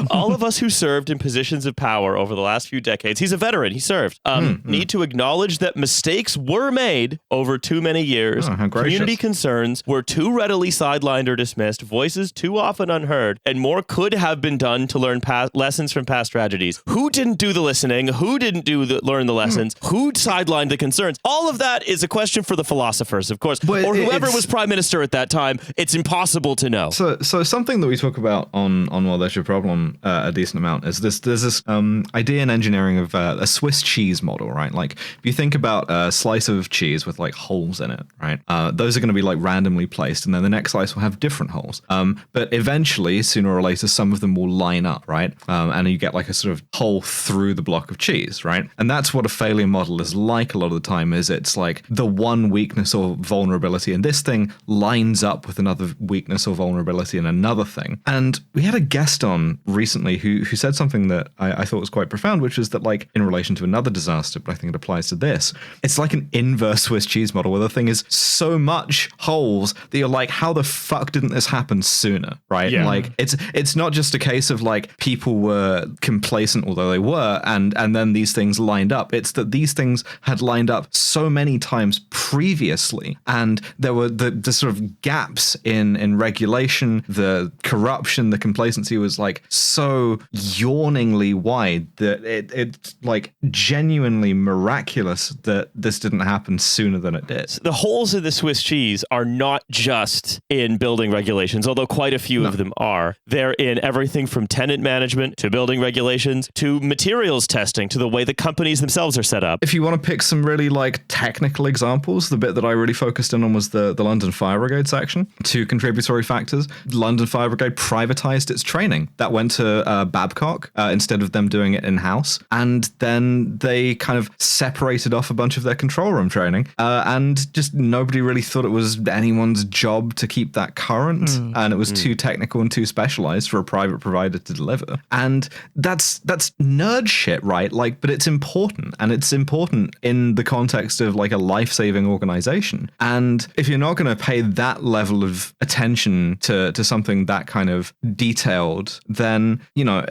All of us who served in positions of power over the last few decades, he's a veteran, he served, need to acknowledge that mistakes were made over too many years. Community concerns were too readily sidelined or dismissed, voices too often unheard, and more could have been done to learn lessons from past tragedies. Who didn't do the listening? Who didn't learn the lessons? Who sidelined the concerns? All of that is a question for the philosophers, of course, or whoever was prime minister at that time. It's impossible to know. So something that we talk about on Well, There's Your Problem a decent amount is there's this idea in engineering of a Swiss cheese model, right? Like if you think about a slice of cheese with like holes in it, right? Those are going to be like randomly placed, and then the next slice will have different holes. But eventually, sooner or later, some of them will line up, right? And you get like a sort of hole through the block of cheese, right? And that's what a failure model is like a lot of the time. Is it's like the one weakness or vulnerability in this thing lines up with another weakness or vulnerability in another thing. And we had a guest on recently who said something that I thought was quite profound, which is that like in relation to another disaster, but I think it applies to this, it's like an inverse Swiss cheese model where the thing is so much holes that you're like, how the fuck didn't this happen sooner, right? Yeah. Like it's not just a case of like people were complacent, although they were, and then these things lined up. It's that these things had lined up so many times previously, and there were the sort of gaps in regulation, the corruption, the complacency was like so yawningly wide that it's like genuinely miraculous that this didn't happen sooner than it did. The holes in the Swiss cheese are not just in building regulations, although quite a few of them are. They're in everything from tenant management to building regulations to materials testing to the way the companies themselves are set up. If you want to pick some really like technical examples, the bit that I really focused in on was the London Fire Brigade section. 2 contributory factors. London Fire Brigade privatized its training. That went to Babcock instead of them doing it in-house. And then they kind of separated off a bunch of their control room training. And just nobody really thought it was anyone's job to keep that current. And it was too technical and too specialized for a private provider to deliver. And that's nerd shit, right? Like, but it's important. And it's important in the context of like a life-saving organization. And if you're not going to pay that level of attention to something that kind of detailed then, you know,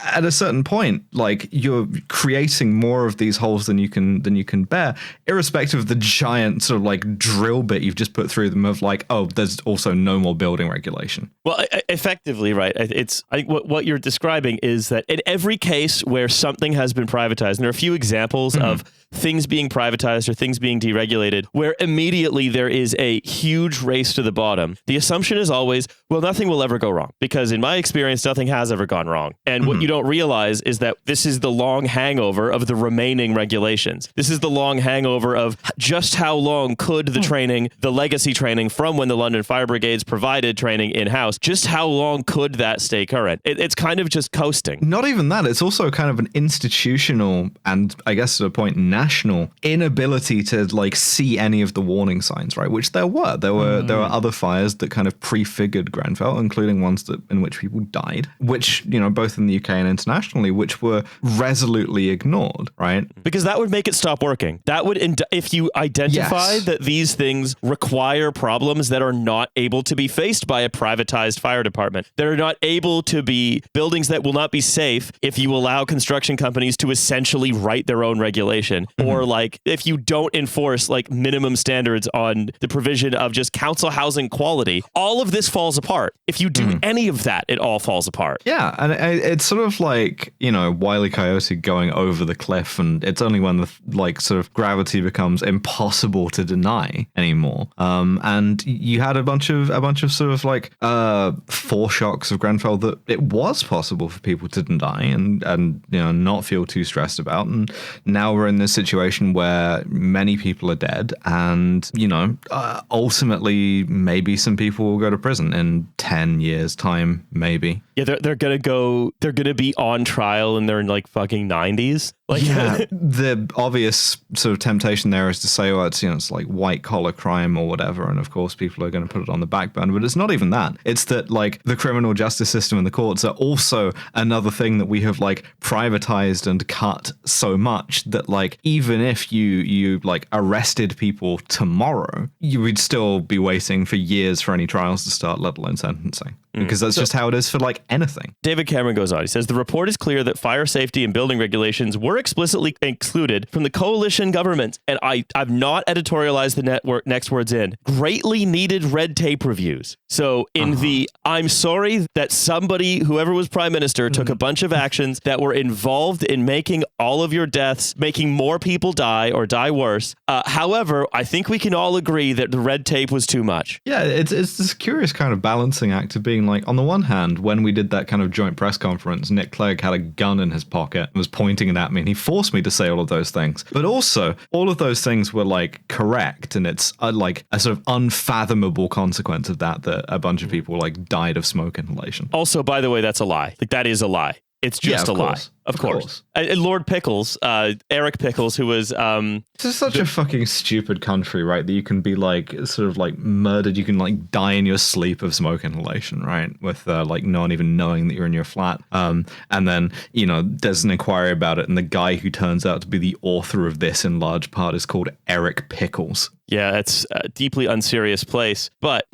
at a certain point, like you're creating more of these holes than you can bear, irrespective of the giant sort of like drill bit you've just put through them of like, oh, there's also no more building regulation. Well, effectively, right. I think what you're describing is that in every case where something has been privatized, and there are a few examples of things being privatized or things being deregulated, where immediately there is a huge race to the bottom. The assumption is always, well, nothing will ever go wrong, because in my experience, nothing has ever gone wrong. And what you don't realize is that this is the long hangover of the remaining regulations. This is the long hangover of just how long could the training, the legacy training from when the London Fire Brigades provided training in-house, just how long could that stay current? It's kind of just coasting. Not even that. It's also kind of an institutional and, I guess to a point, national inability to like see any of the warning signs, right? Which there were. There were other fires that kind of prefigured Grenfell, including ones in which people died, which, you know, both in the UK and internationally, which were resolutely ignored, right? Because that would make it stop working. That would, if you identify that these things require problems that are not able to be faced by a privatized fire department, that are not able to be buildings that will not be safe if you allow construction companies to essentially write their own regulation, or like if you don't enforce like minimum standards on the provision of just council housing quality, all of this falls apart. If you do any of that, it all falls apart. Yeah, and it's sort of like, you know, Wile E. Coyote going over the cliff, and it's only when the like sort of gravity becomes impossible to deny anymore. And you had a bunch of sort of like foreshocks of Grenfell that it was possible for people to deny and you know, not feel too stressed about. And now we're in this situation where many people are dead, and, you know, ultimately maybe some people will go to prison in 10 years time, maybe. Yeah, they're gonna be on trial and they're in like fucking 90s. Like, yeah, the obvious sort of temptation there is to say, well, it's, you know, it's like white collar crime or whatever, and of course people are going to put it on the back burner. But it's not even that. It's that like the criminal justice system and the courts are also another thing that we have like privatized and cut so much that like even if you like arrested people tomorrow, you would still be waiting for years for any trials to start, let alone sentencing. Because that's just how it is for like anything. David Cameron goes on. He says, the report is clear that fire safety and building regulations were explicitly excluded from the coalition government. And I've not editorialized the next words in. Greatly needed red tape reviews. So in I'm sorry that somebody, whoever was prime minister, took a bunch of actions that were involved in making all of your deaths, making more people die or die worse. However, I think we can all agree that the red tape was too much. Yeah, it's this curious kind of balancing act of being like, on the one hand, when we did that kind of joint press conference, Nick Clegg had a gun in his pocket and was pointing it at me, and he forced me to say all of those things. But also, all of those things were like correct, and it's like a sort of unfathomable consequence of that a bunch of people like died of smoke inhalation. Also, by the way, that's a lie. Like, that is a lie. It's just a lie. Of course. And Lord Pickles, Eric Pickles, who was... this is such a fucking stupid country, right? That you can be like sort of like murdered. You can like die in your sleep of smoke inhalation, right? With like no one even knowing that you're in your flat. And then, you know, there's an inquiry about it. And the guy who turns out to be the author of this in large part is called Eric Pickles. Yeah, it's a deeply unserious place. But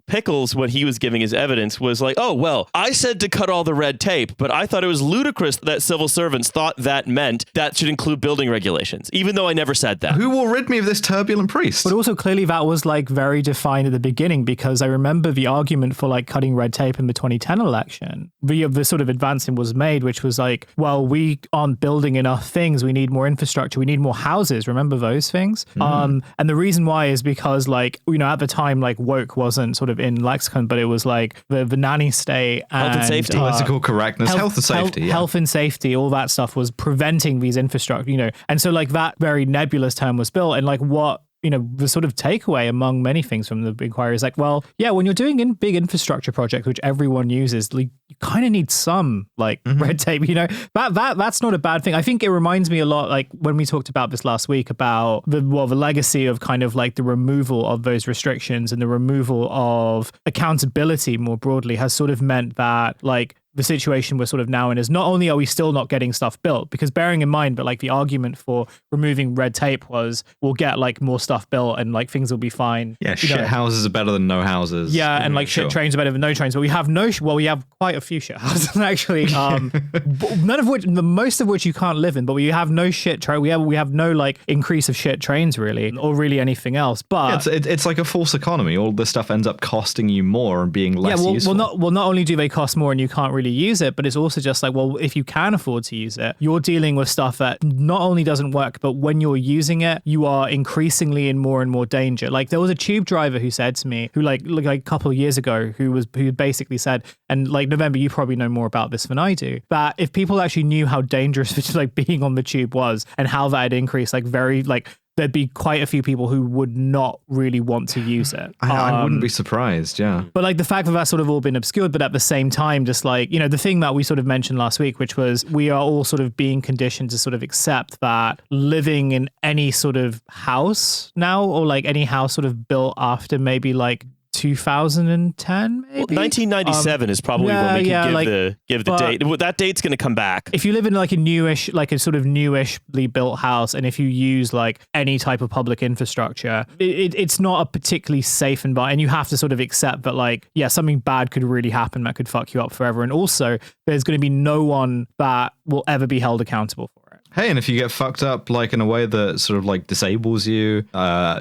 Pickles, when he was giving his evidence, was like, oh, well, I said to cut all the red tape, but I thought it was ludicrous that civil servants thought that meant that should include building regulations, even though I never said that. Who will rid me of this turbulent priest? But also clearly that was like very defined at the beginning, because I remember the argument for like cutting red tape in the 2010 election. The sort of advancing was made, which was like, well, we aren't building enough things. We need more infrastructure. We need more houses. Remember those things? And the reason why is because, like, you know, at the time, like, woke wasn't sort of in lexicon, but it was like the nanny state and health and safety, political correctness, health and safety, health and safety, all that stuff was preventing these infrastructure, you know, and so like that very nebulous term was built, and like what, you know, the sort of takeaway among many things from the inquiry is like, well, yeah, when you're doing big infrastructure projects, which everyone uses, like, you kind of need some like red tape, you know, that's not a bad thing. I think it reminds me a lot, like when we talked about this last week about the legacy of kind of like the removal of those restrictions and the removal of accountability more broadly has sort of meant that like the situation we're sort of now in is not only are we still not getting stuff built, because bearing in mind, but like the argument for removing red tape was we'll get like more stuff built and like things will be fine. Yeah, houses are better than no houses. Yeah, and like shit trains are better than no trains. But we have we have quite a few shit houses actually. Most of which you can't live in. But we have no shit train. We have no like increase of shit trains really, or really anything else. But it's like a false economy. All this stuff ends up costing you more and being less useful. Not only do they cost more and you can't really use it, but it's also just like, well, if you can afford to use it, you're dealing with stuff that not only doesn't work, but when you're using it, you are increasingly in more and more danger. Like there was a tube driver who said to me, who like a couple of years ago, who basically said, and like November, you probably know more about this than I do, that if people actually knew how dangerous like being on the tube was and how that had increased, like very like there'd be quite a few people who would not really want to use it. I wouldn't be surprised, yeah. But like the fact that that's sort of all been obscured, but at the same time, just like, you know, the thing that we sort of mentioned last week, which was we are all sort of being conditioned to sort of accept that living in any sort of house now, or like any house sort of built after maybe like 2010, maybe? Well, 1997 is probably when we can give the date. Well, that date's going to come back. If you live in like a sort of newishly built house, and if you use like any type of public infrastructure, it's not a particularly safe environment, and you have to sort of accept that like, yeah, something bad could really happen that could fuck you up forever. And also there's going to be no one that will ever be held accountable for it. Hey, and if you get fucked up like in a way that sort of like disables you,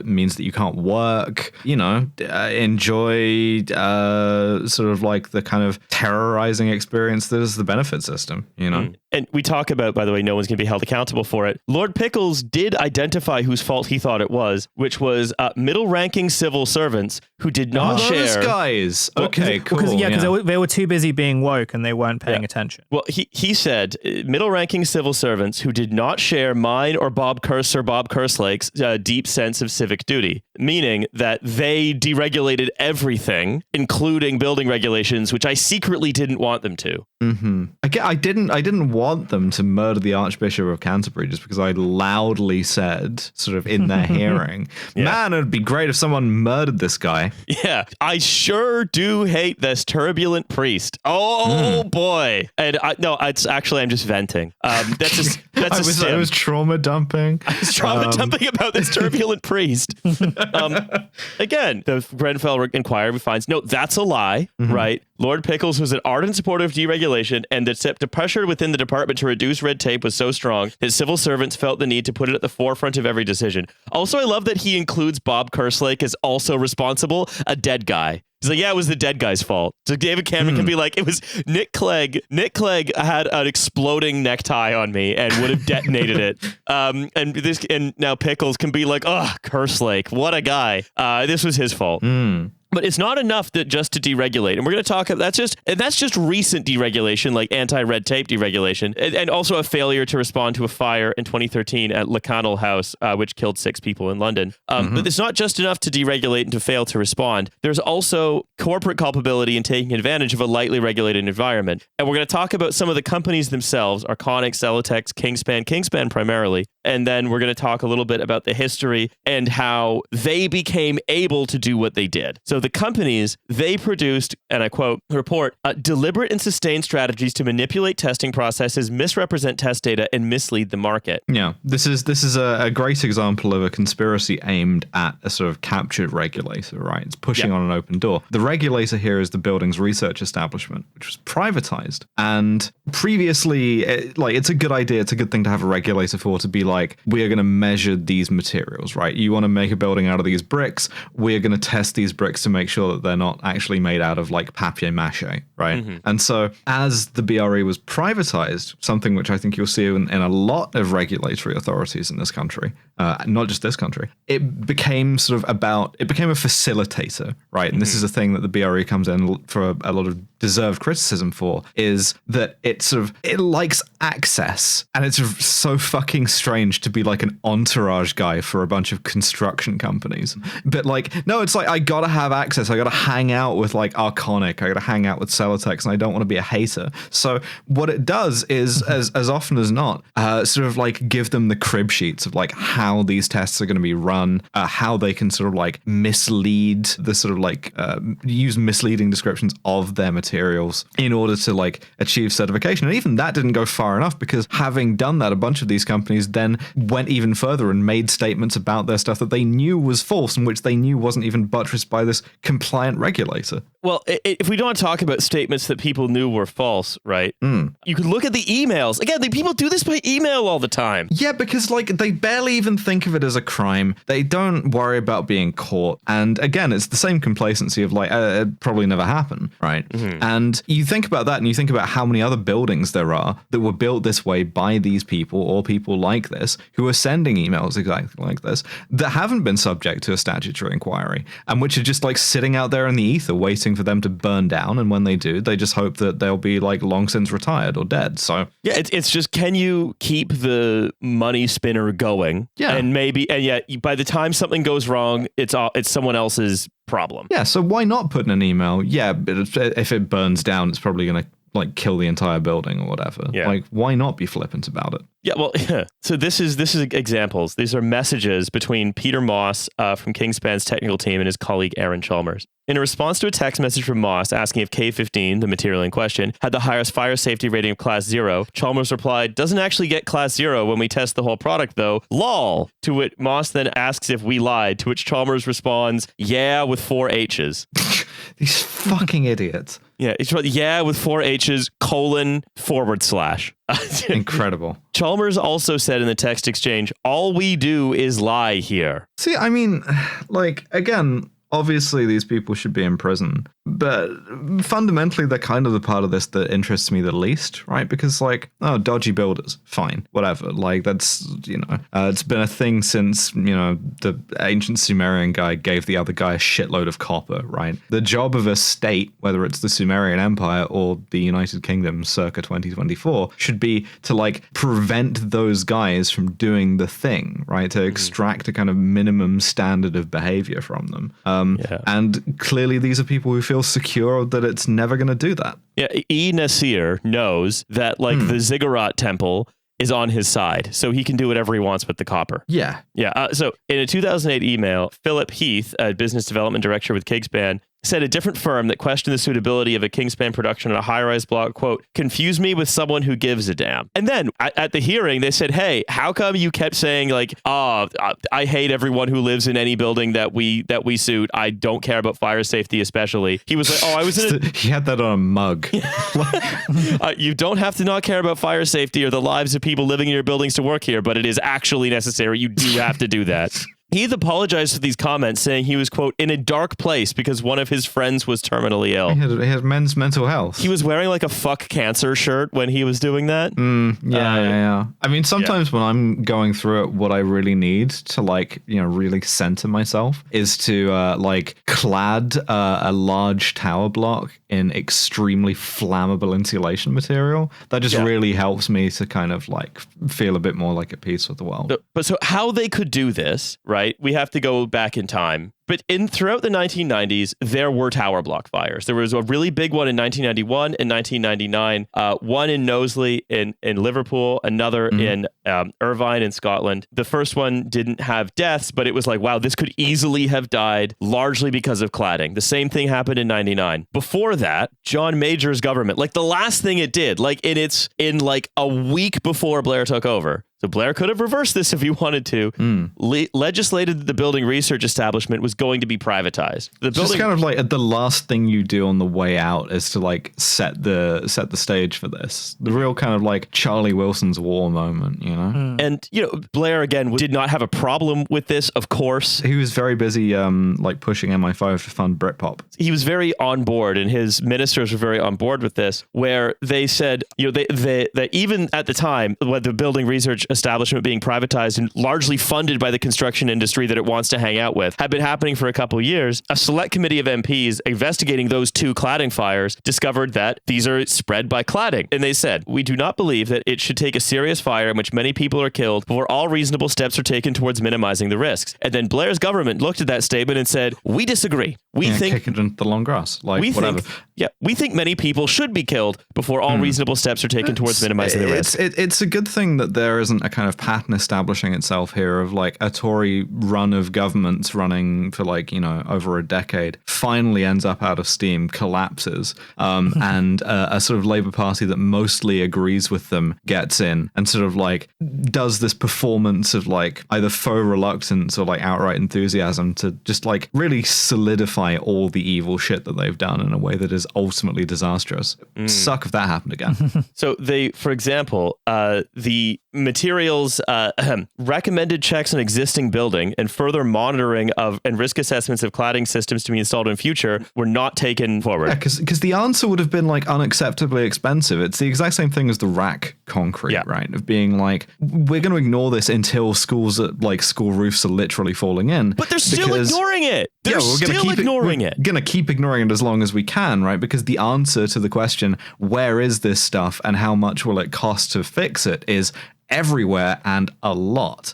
means that you can't work, you know, enjoy sort of like the kind of terrorizing experience that is the benefit system, you know? And we talk about, by the way, no one's going to be held accountable for it. Lord Pickles did identify whose fault he thought it was, which was middle-ranking civil servants who did not share. Those guys. Okay, cool. Because they were too busy being woke and they weren't paying attention. Well, he said middle-ranking civil servants who did not share mine or Bob Kerslake's deep sense of civic duty, meaning that they deregulated everything, including building regulations, which I secretly didn't want them to. Mm-hmm. I didn't want them to murder the Archbishop of Canterbury just because I loudly said, sort of in their hearing, man, it'd be great if someone murdered this guy. Yeah, I sure do hate this turbulent priest. Oh boy. And I'm just venting. I was trauma dumping. I was trauma dumping about this turbulent priest. Again, the Grenfell inquiry finds, no, that's a lie, right? Lord Pickles was an ardent supporter of deregulation, and the pressure within the department to reduce red tape was so strong that civil servants felt the need to put it at the forefront of every decision. Also, I love that he includes Bob Kerslake as also responsible, a dead guy. He's like, yeah, it was the dead guy's fault. So David Cameron can be like, it was Nick Clegg. Nick Clegg had an exploding necktie on me and would have detonated it. And now Pickles can be like, oh, Kerslake, what a guy. This was his fault. But it's not enough just to deregulate. And we're going to talk about that's just recent deregulation, like anti-red tape deregulation, and also a failure to respond to a fire in 2013 at Lakanal House, which killed 6 people in London. But it's not just enough to deregulate and to fail to respond. There's also corporate culpability in taking advantage of a lightly regulated environment. And we're going to talk about some of the companies themselves, Arconic, Celotex, Kingspan primarily. And then we're going to talk a little bit about the history and how they became able to do what they did. So the companies, they produced, and I quote, report, deliberate and sustained strategies to manipulate testing processes, misrepresent test data, and mislead the market. Yeah, this is a great example of a conspiracy aimed at a sort of captured regulator, right? It's pushing on an open door. The regulator here is the building's research establishment, which was privatized. And previously, it's a good idea, it's a good thing to have a regulator for, to be like, we are going to measure these materials, right? You want to make a building out of these bricks, we're going to test these bricks to make sure that they're not actually made out of like papier-mâché, right? And so as the BRE was privatized, something which I think you'll see in a lot of regulatory authorities in this country, not just this country, it became a facilitator, right? And this is a thing that the BRE comes in for a lot of deserved criticism for, is that it likes access, and it's so fucking strange strange to be like an entourage guy for a bunch of construction companies. But like, no, it's like, I gotta have access. I gotta hang out with like Arconic. I gotta hang out with Celotex, and I don't want to be a hater. So what it does is, as often as not, sort of like give them the crib sheets of like how these tests are going to be run, how they can sort of like mislead the sort of like use misleading descriptions of their materials in order to like achieve certification. And even that didn't go far enough, because having done that, a bunch of these companies then went even further and made statements about their stuff that they knew was false and which they knew wasn't even buttressed by this compliant regulator. Well, if we don't talk about statements that people knew were false, right? You could look at the emails. Again, people do this by email all the time. Yeah, because like they barely even think of it as a crime. They don't worry about being caught. And again, it's the same complacency of like, it probably never happened, right? And you think about that, and you think about how many other buildings there are that were built this way by these people, or people like this, who are sending emails exactly like this, that haven't been subject to a statutory inquiry, and which are just like sitting out there in the ether waiting for them to burn down. And when they do, they just hope that they'll be like long since retired or dead. So yeah, it's just, can you keep the money spinner going? Yeah. And yet by the time something goes wrong, it's someone else's problem. Yeah, so why not put in an email? Yeah, but if it burns down, it's probably going to like kill the entire building or whatever. Yeah. Like, why not be flippant about it? Yeah, well, so this is examples. These are messages between Peter Moss from Kingspan's technical team and his colleague Aaron Chalmers. In a response to a text message from Moss asking if K15, the material in question, had the highest fire safety rating of Class 0, Chalmers replied, "Doesn't actually get Class 0 when we test the whole product, though. Lol." To which Moss then asks if we lied, to which Chalmers responds, "Yeah," with 4 H's. These fucking idiots. Yeah, it's yeah with 4 H's, :/. Incredible. Chalmers also said in the text exchange, "All we do is lie here." See, I mean, like, again, obviously these people should be in prison, but fundamentally they're kind of the part of this that interests me the least, right? Because like, oh, dodgy builders, fine, whatever. Like that's, it's been a thing since, the ancient Sumerian guy gave the other guy a shitload of copper, right? The job of a state, whether it's the Sumerian Empire or the United Kingdom circa 2024, should be to like prevent those guys from doing the thing, right? To extract a kind of minimum standard of behavior from them. And clearly these are people who feel secure that it's never going to do that. Yeah, E. Nasir knows that like the Ziggurat temple is on his side, so he can do whatever he wants with the copper. Yeah. So in a 2008 email, Philip Heath, a business development director with Kingspan, said a different firm that questioned the suitability of a Kingspan production on a high-rise block, quote, "confused me with someone who gives a damn." And then at the hearing, they said, "Hey, how come you kept saying like, I hate everyone who lives in any building that we suit. I don't care about fire safety especially." He was like, "Oh, I was in He had that on a mug. You don't have to not care about fire safety or the lives of people living in your buildings to work here, but it is actually necessary. You do have to do that." Heath apologized for these comments, saying he was, quote, "in a dark place because one of his friends was terminally ill." He had men's mental health. He was wearing like a "fuck cancer" shirt when he was doing that. Yeah. I mean, sometimes when I'm going through it, what I really need to like, really center myself is to like clad a large tower block in extremely flammable insulation material. That just really helps me to kind of like feel a bit more like at peace with the world. But so how they could do this, right? We have to go back in time. But throughout the 1990s, there were tower block fires. There was a really big one in 1991 and 1999, one in Knowsley in Liverpool, another in Irvine in Scotland. The first one didn't have deaths, but it was like, wow, this could easily have died largely because of cladding. The same thing happened in 99. Before that, John Major's government, like the last thing it did, like in like a week before Blair took over. So Blair could have reversed this if he wanted to. Legislated that the building research establishment was going to be privatized. The building, just kind of like the last thing you do on the way out is to like set the stage for this. The real kind of like Charlie Wilson's war moment, And Blair again did not have a problem with this. Of course, he was very busy like pushing MI5 to fund Britpop. He was very on board, and his ministers were very on board with this. Where they said, that even at the time when the building research establishment being privatized and largely funded by the construction industry that it wants to hang out with had been happening happening for a couple years, a select committee of MPs investigating those 2 cladding fires discovered that these are spread by cladding. And they said, we do not believe that it should take a serious fire in which many people are killed before all reasonable steps are taken towards minimizing the risks. And then Blair's government looked at that statement and said, we disagree. We think kick it into the long grass. Like, whatever. We think many people should be killed before all reasonable steps are taken towards minimizing the risk. It's a good thing that there isn't a kind of pattern establishing itself here of like a Tory run of governments running for like, over a decade finally ends up out of steam, collapses, and a sort of Labour Party that mostly agrees with them gets in and sort of like does this performance of like either faux reluctance or like outright enthusiasm to just like really solidify all the evil shit that they've done in a way that is ultimately disastrous. Suck if that happened again. So they, for example, the materials recommended checks on existing building and further monitoring of and risk assessments of cladding systems to be installed in future were not taken forward. Yeah, because the answer would have been like unacceptably expensive. It's the exact same thing as the rack concrete, right? Of being like, we're going to ignore this until school roofs are literally falling in. But they're still ignoring it. They're still ignoring it. We're going to keep ignoring it as long as we can, right? Because the answer to the question, where is this stuff and how much will it cost to fix it, is everywhere and a lot.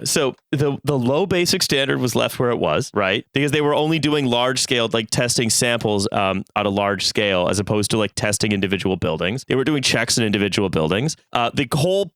So the low basic standard was left where it was, right? Because they were only doing large scale, like testing samples at a large scale, as opposed to like testing individual buildings. They were doing checks in individual buildings. The whole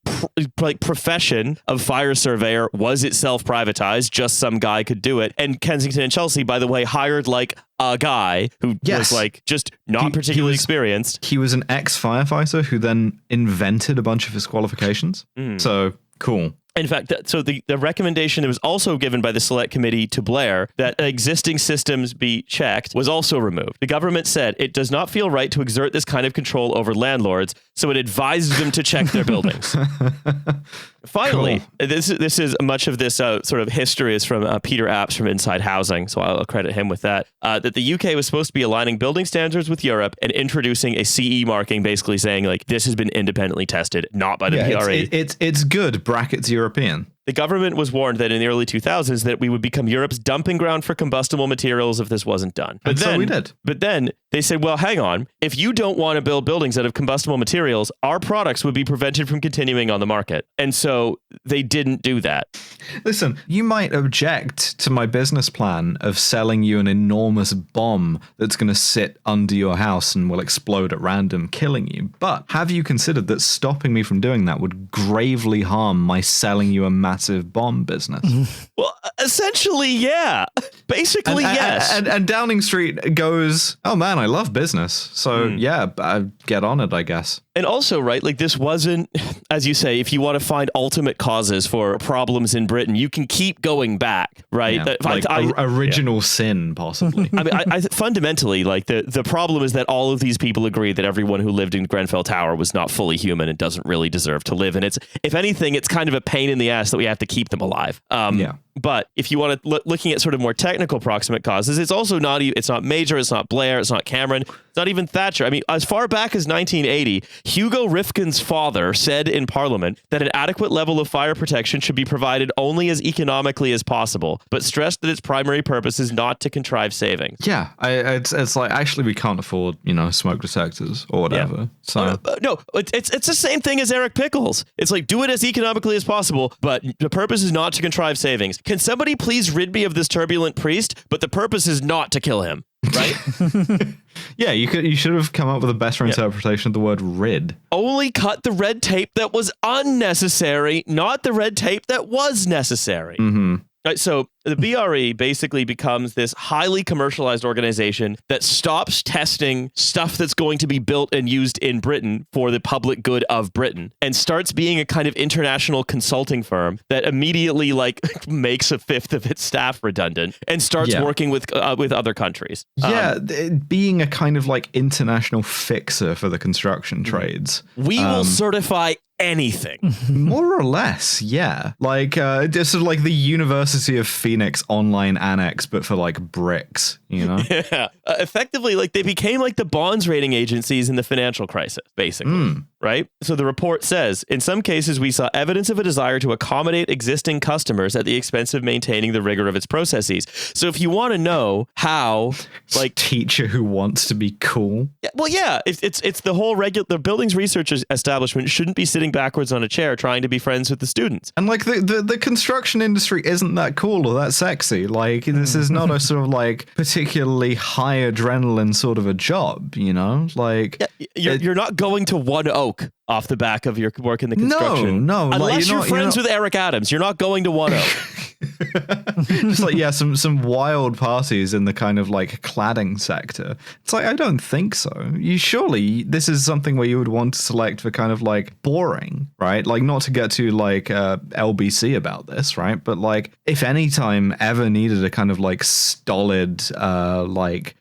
profession of fire surveyor was itself privatized. Just some guy could do it. And Kensington and Chelsea, by the way, hired like a guy who was like just not particularly experienced. He was an ex-firefighter who then invented a bunch of his qualifications. So cool. In fact, so the recommendation that was also given by the select committee to Blair that existing systems be checked was also removed. The government said it does not feel right to exert this kind of control over landlords, so it advised them to check their buildings. Finally, this is much of this sort of history is from Peter Apps from Inside Housing, so I'll credit him with that. That the UK was supposed to be aligning building standards with Europe and introducing a CE marking, basically saying like this has been independently tested, not by the PRE. It's good. Brackets European. The government was warned that in the early 2000s that we would become Europe's dumping ground for combustible materials if this wasn't done. But then, so we did. But then they said, well, hang on. If you don't want to build buildings out of combustible materials, our products would be prevented from continuing on the market. And so they didn't do that. Listen, you might object to my business plan of selling you an enormous bomb that's going to sit under your house and will explode at random, killing you. But have you considered that stopping me from doing that would gravely harm my selling you a massive bomb business? Well, essentially, yeah. Basically, yes. And Downing Street goes, oh man, I love business. So yeah, get on it, I guess. And also, right, like this wasn't, as you say, if you want to find ultimate causes for problems in Britain, you can keep going back, right? Yeah, like original sin, possibly. I mean, I fundamentally, like the problem is that all of these people agree that everyone who lived in Grenfell Tower was not fully human and doesn't really deserve to live. And it's, if anything, it's kind of a pain in the ass that we have to keep them alive. But if you want to looking at sort of more technical proximate causes, it's also not, it's not Major, it's not Blair, it's not Cameron, it's not even Thatcher. I mean, as far back as 1980, Hugo Rifkin's father said in Parliament that an adequate level of fire protection should be provided only as economically as possible, but stressed that its primary purpose is not to contrive savings. Yeah, it's like, actually, we can't afford, smoke detectors or whatever. Yeah. So no, it's the same thing as Eric Pickles. It's like, do it as economically as possible, but the purpose is not to contrive savings. Can somebody please rid me of this turbulent priest? But the purpose is not to kill him, right? Yeah, you should have come up with a better interpretation of the word rid. Only cut the red tape that was unnecessary, not the red tape that was necessary. Mm-hmm. Right, so the BRE basically becomes this highly commercialized organization that stops testing stuff that's going to be built and used in Britain for the public good of Britain and starts being a kind of international consulting firm that immediately like makes a fifth of its staff redundant and starts working with other countries. Yeah, being a kind of like international fixer for the construction trades. We will certify anything. More or less, yeah. Like just sort of like the University of Phoenix online annex, but for like bricks, Yeah. Effectively, like they became like the bonds rating agencies in the financial crisis, basically. right? So the report says, in some cases, we saw evidence of a desire to accommodate existing customers at the expense of maintaining the rigor of its processes. So if you want to know how, like, teacher who wants to be cool. It's the whole the building's research establishment shouldn't be sitting backwards on a chair trying to be friends with the students. And like the construction industry isn't that cool or that sexy. Like this is not a sort of like particularly high adrenaline sort of a job, you know? Like you're not going to One Oak off the back of your work in the construction. No. Unless you're friends with Eric Adams, you're not going to One Oak. Just like, some wild parties in the kind of like cladding sector. It's like, I don't think so. Surely this is something where you would want to select for kind of like boring, right? Like not to get to like LBC about this, right? But like if any time ever needed a kind of like stolid, it's like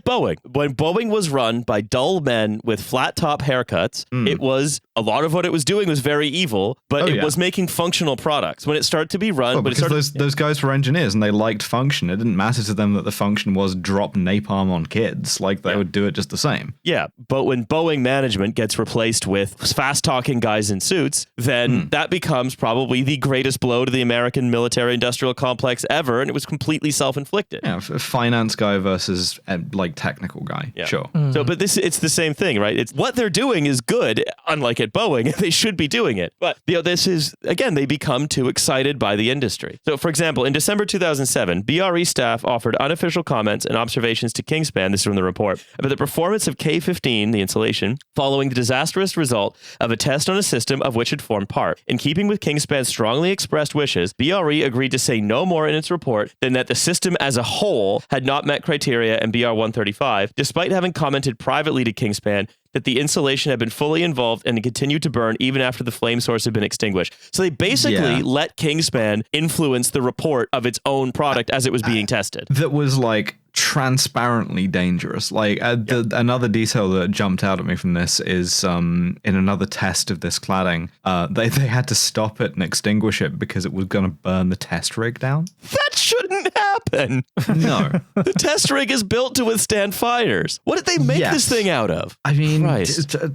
Boeing. When Boeing was run by dull men with flat top haircuts, it was a lot of what it was doing was very evil, but it was making functional products. When it started to be run, those guys were engineers and they liked function. It didn't matter to them that the function was drop napalm on kids. Like they would do it just the same. Yeah, but when Boeing management gets replaced with fast-talking guys in suits, then that becomes probably the greatest blow to the American military-industrial complex ever, and it was completely self-inflicted. Yeah, a finance guy versus like technical guy. Yeah. Sure. So, but it's the same thing, right? It's what they're doing is good, unlike at Boeing. They should be doing it. But this is, again, they become too excited by the industry. So, for example, in December 2007, BRE staff offered unofficial comments and observations to Kingspan, this is from the report, about the performance of K-15, the insulation, following the disastrous result of a test on a system of which it formed part. In keeping with Kingspan's strongly expressed wishes, BRE agreed to say no more in its report than that the system as a whole had not met criteria in BR 135, despite having commented privately to Kingspan that the insulation had been fully involved and continued to burn even after the flame source had been extinguished. So they basically let Kingspan influence the report of its own product as it was being tested. That was like transparently dangerous. Like another detail that jumped out at me from this is in another test of this cladding, they had to stop it and extinguish it because it was going to burn the test rig down. That shouldn't happen. No. The test rig is built to withstand fires. What did they make this thing out of? I mean,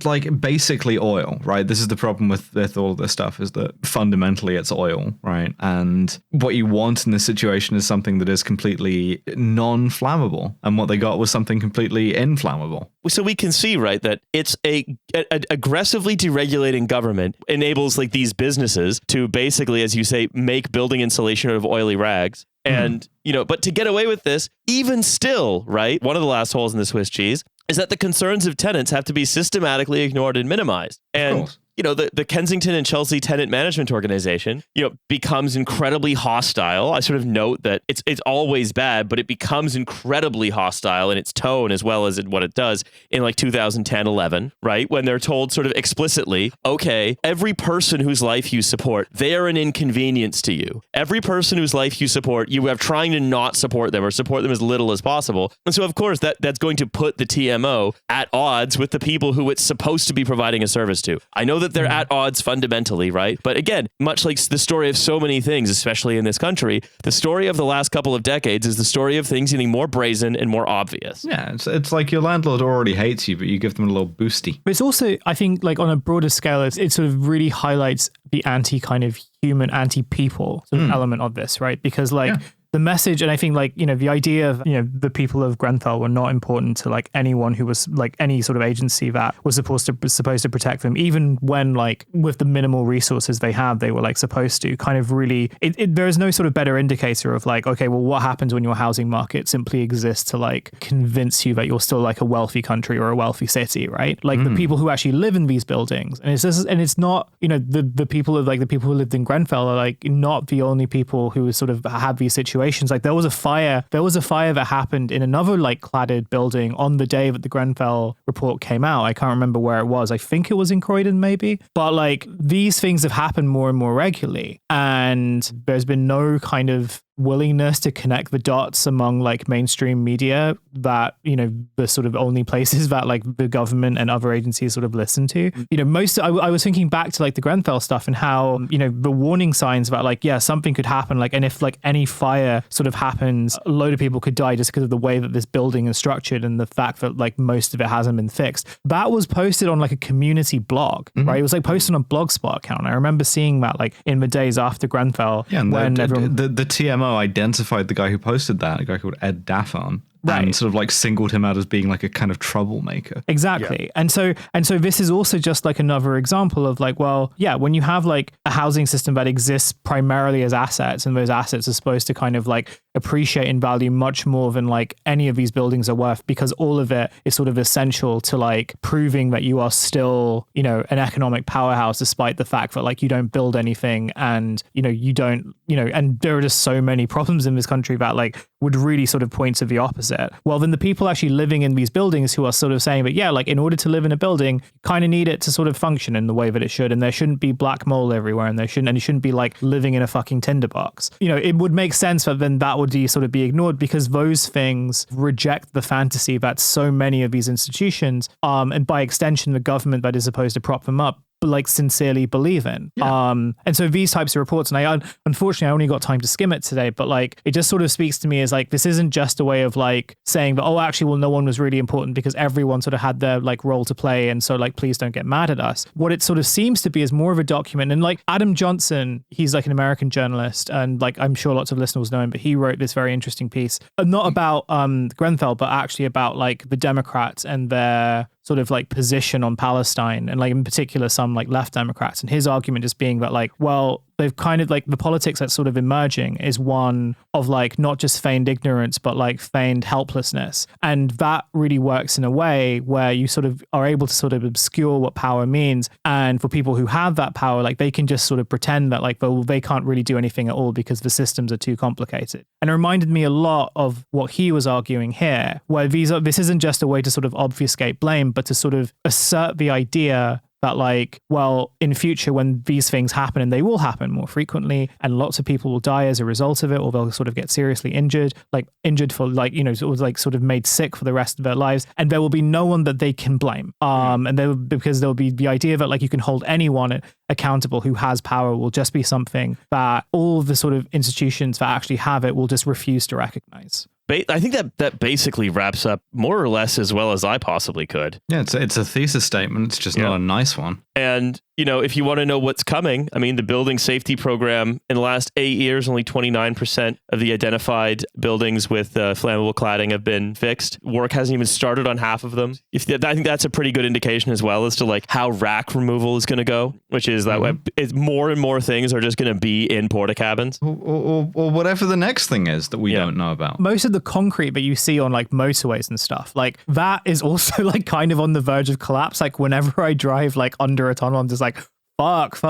like basically oil, right? This is the problem with all of this stuff is that fundamentally it's oil, right? And what you want in this situation is something that is completely non-flammable. And what they got was something completely inflammable. So we can see, right, that it's a aggressively deregulating government enables like these businesses to basically, as you say, make building insulation out of oily rags. And, but to get away with this, even still, right, one of the last holes in the Swiss cheese is that the concerns of tenants have to be systematically ignored and minimized. And the Kensington and Chelsea Tenant Management Organization, becomes incredibly hostile. I sort of note that it's always bad, but it becomes incredibly hostile in its tone as well as in what it does in like 2010, 11, right? When they're told sort of explicitly, okay, every person whose life you support, they are an inconvenience to you. Every person whose life you support, you are trying to not support them or support them as little as possible. And so, of course, that's going to put the TMO at odds with the people who it's supposed to be providing a service to. I know that they're at odds fundamentally, right? But again, much like the story of so many things, especially in this country, the story of the last couple of decades is the story of things getting more brazen and more obvious. Yeah, it's like your landlord already hates you, but you give them a little boosty. But it's also, I think, like on a broader scale, it sort of really highlights the anti-kind of human, anti-people sort of element of this, right? Because the message, and I think like, the idea of, the people of Grenfell were not important to like anyone who was like any sort of agency that was supposed to protect them, even when like with the minimal resources they have, they were like supposed to kind of really, there is no sort of better indicator of like, okay, well, what happens when your housing market simply exists to like convince you that you're still like a wealthy country or a wealthy city, right? Like the people who actually live in these buildings, and it's not, the people who lived in Grenfell are like not the only people who sort of have these situations. Like there was a fire that happened in another like cladded building on the day that the Grenfell report came out. I can't remember where it was. I think it was in Croydon maybe. But like these things have happened more and more regularly, and there's been no kind of willingness to connect the dots among like mainstream media that, you know, the sort of only places that like the government and other agencies sort of listen to. You know, I was thinking back to like the Grenfell stuff and how, you know, the warning signs about like, yeah, something could happen. Like, and if like any fire sort of happens, a load of people could die just because of the way that this building is structured and the fact that like most of it hasn't been fixed. That was posted on like a community blog, right? It was like posted on a Blogspot account. I remember seeing that like in the days after Grenfell. Yeah, and when the TMO identified the guy who posted that, a guy called Ed Daffon. Right. And sort of like singled him out as being like a kind of troublemaker. Exactly. Yeah. And so this is also just like another example of like, well, yeah, when you have like a housing system that exists primarily as assets, and those assets are supposed to kind of like appreciate in value much more than like any of these buildings are worth, because all of it is sort of essential to like proving that you are still, you know, an economic powerhouse, despite the fact that like you don't build anything and, you know, you don't, you know, and there are just so many problems in this country that like would really sort of point to the opposite. Well, then the people actually living in these buildings who are sort of saying that, yeah, like in order to live in a building, you kind of need it to sort of function in the way that it should. And there shouldn't be black mold everywhere, and you shouldn't be like living in a fucking tinderbox. You know, it would make sense that then that would sort of be ignored, because those things reject the fantasy that so many of these institutions, and by extension, the government that is supposed to prop them up, like sincerely believe in. Yeah. And so these types of reports, and unfortunately I only got time to skim it today, but like it just sort of speaks to me as like, this isn't just a way of like saying that, oh, actually, well, no one was really important because everyone sort of had their like role to play, and so like, please don't get mad at us. What it sort of seems to be is more of a document. And like Adam Johnson, he's like an American journalist, and like I'm sure lots of listeners know him, but he wrote this very interesting piece, not about Grenfell, but actually about like the Democrats and their sort of like position on Palestine, and like in particular some like left Democrats, and his argument just being that like, well, they've kind of like the politics that's sort of emerging is one of like not just feigned ignorance, but like feigned helplessness. And that really works in a way where you sort of are able to sort of obscure what power means. And for people who have that power, like they can just sort of pretend that like, well, they can't really do anything at all because the systems are too complicated. And it reminded me a lot of what he was arguing here, where this isn't just a way to sort of obfuscate blame, but to sort of assert the idea that like, well, in future when these things happen, and they will happen more frequently, and lots of people will die as a result of it, or they'll sort of get seriously injured for like, you know, like sort of made sick for the rest of their lives, and there will be no one that they can blame. Because there'll be the idea that like you can hold anyone accountable who has power will just be something that all the sort of institutions that actually have it will just refuse to recognize. I think that basically wraps up more or less as well as I possibly could. Yeah, it's a thesis statement. It's just not a nice one. And, you know, if you want to know what's coming, I mean, the building safety program in the last 8 years, only 29% of the identified buildings with flammable cladding have been fixed. Work hasn't even started on half of them. I think that's a pretty good indication as well as to like how rack removal is going to go, which is that it's more and more things are just going to be in porta cabins. Or whatever the next thing is that we don't know about. Most of the concrete that you see on like motorways and stuff, like that is also like kind of on the verge of collapse. Like whenever I drive like under a tunnel, I'm just like, fuck.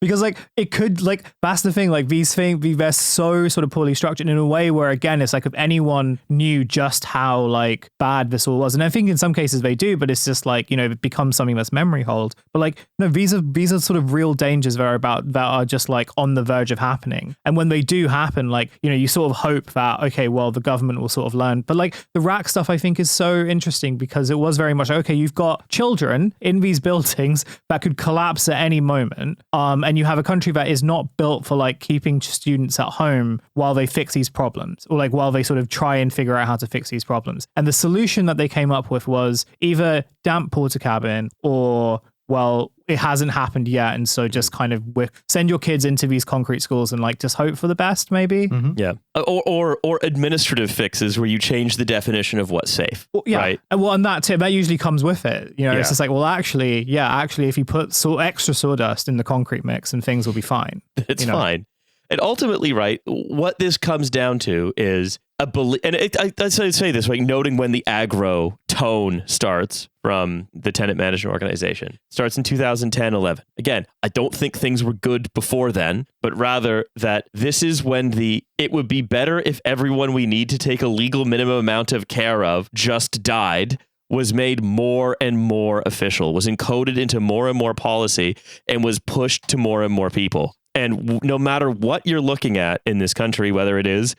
Because like it could, like, that's the thing, like these things, they're so sort of poorly structured in a way where, again, it's like if anyone knew just how like bad this all was, and I think in some cases they do, but it's just like, you know, it becomes something that's memory hold. But like, no, these are sort of real dangers that are just like on the verge of happening. And when they do happen, like, you know, you sort of hope that, okay, well, the government will sort of learn. But like the rack stuff, I think is so interesting because it was very much, okay, you've got children in these buildings that could collapse at any moment, and you have a country that is not built for like keeping students at home while they fix these problems, or like while they sort of try and figure out how to fix these problems. And the solution that they came up with was either damp porta cabin, or, well, it hasn't happened yet, and so just kind of send your kids into these concrete schools and like just hope for the best, maybe. Yeah, or administrative fixes where you change the definition of what's safe. Well, yeah, right? Well, and that usually comes with it. You know, it's just like, well, actually, if you put extra sawdust in the concrete mix, and things will be fine. It's fine. And ultimately, right, what this comes down to is a belief, and I say this, right, noting when the aggro tone starts from the tenant management organization. Starts in 2010-11. Again, I don't think things were good before then, but rather that this is when it would be better if everyone we need to take a legal minimum amount of care of just died, was made more and more official, was encoded into more and more policy, and was pushed to more and more people. And no matter what you're looking at in this country, whether it is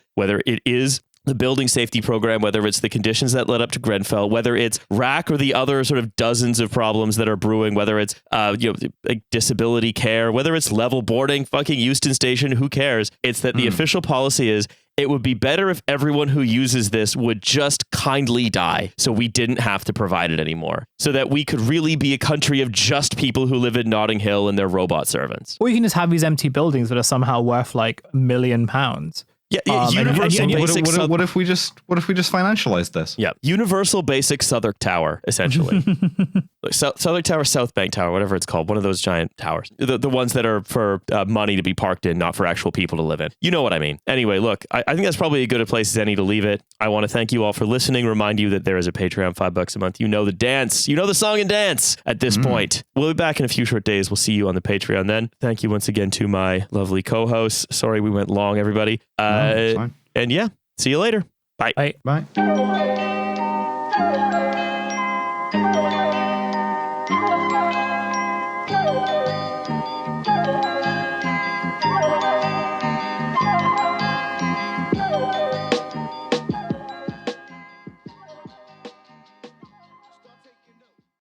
the building safety program, whether it's the conditions that led up to Grenfell, whether it's RAC or the other sort of dozens of problems that are brewing, whether it's like disability care, whether it's level boarding, fucking Euston Station, who cares? It's that the official policy is it would be better if everyone who uses this would just kindly die so we didn't have to provide it anymore, so that we could really be a country of just people who live in Notting Hill and their robot servants. Or you can just have these empty buildings that are somehow worth like £1 million. Yeah, universal basic. What if we just financialize this? Yeah, universal basic Southwark Tower, essentially. Southwark Tower, South Bank Tower, whatever it's called, one of those giant towers, the ones that are for money to be parked in, not for actual people to live in. You know what I mean. Anyway, look, I think that's probably as good a place as any to leave it. I want to thank you all for listening. Remind you that there is a Patreon, $5 a month. You know the dance. You know the song and dance at this point. We'll be back in a few short days. We'll see you on the Patreon then. Thank you once again to my lovely co-hosts. Sorry we went long, everybody. Fine. And yeah, see you later. Bye. Bye. Bye.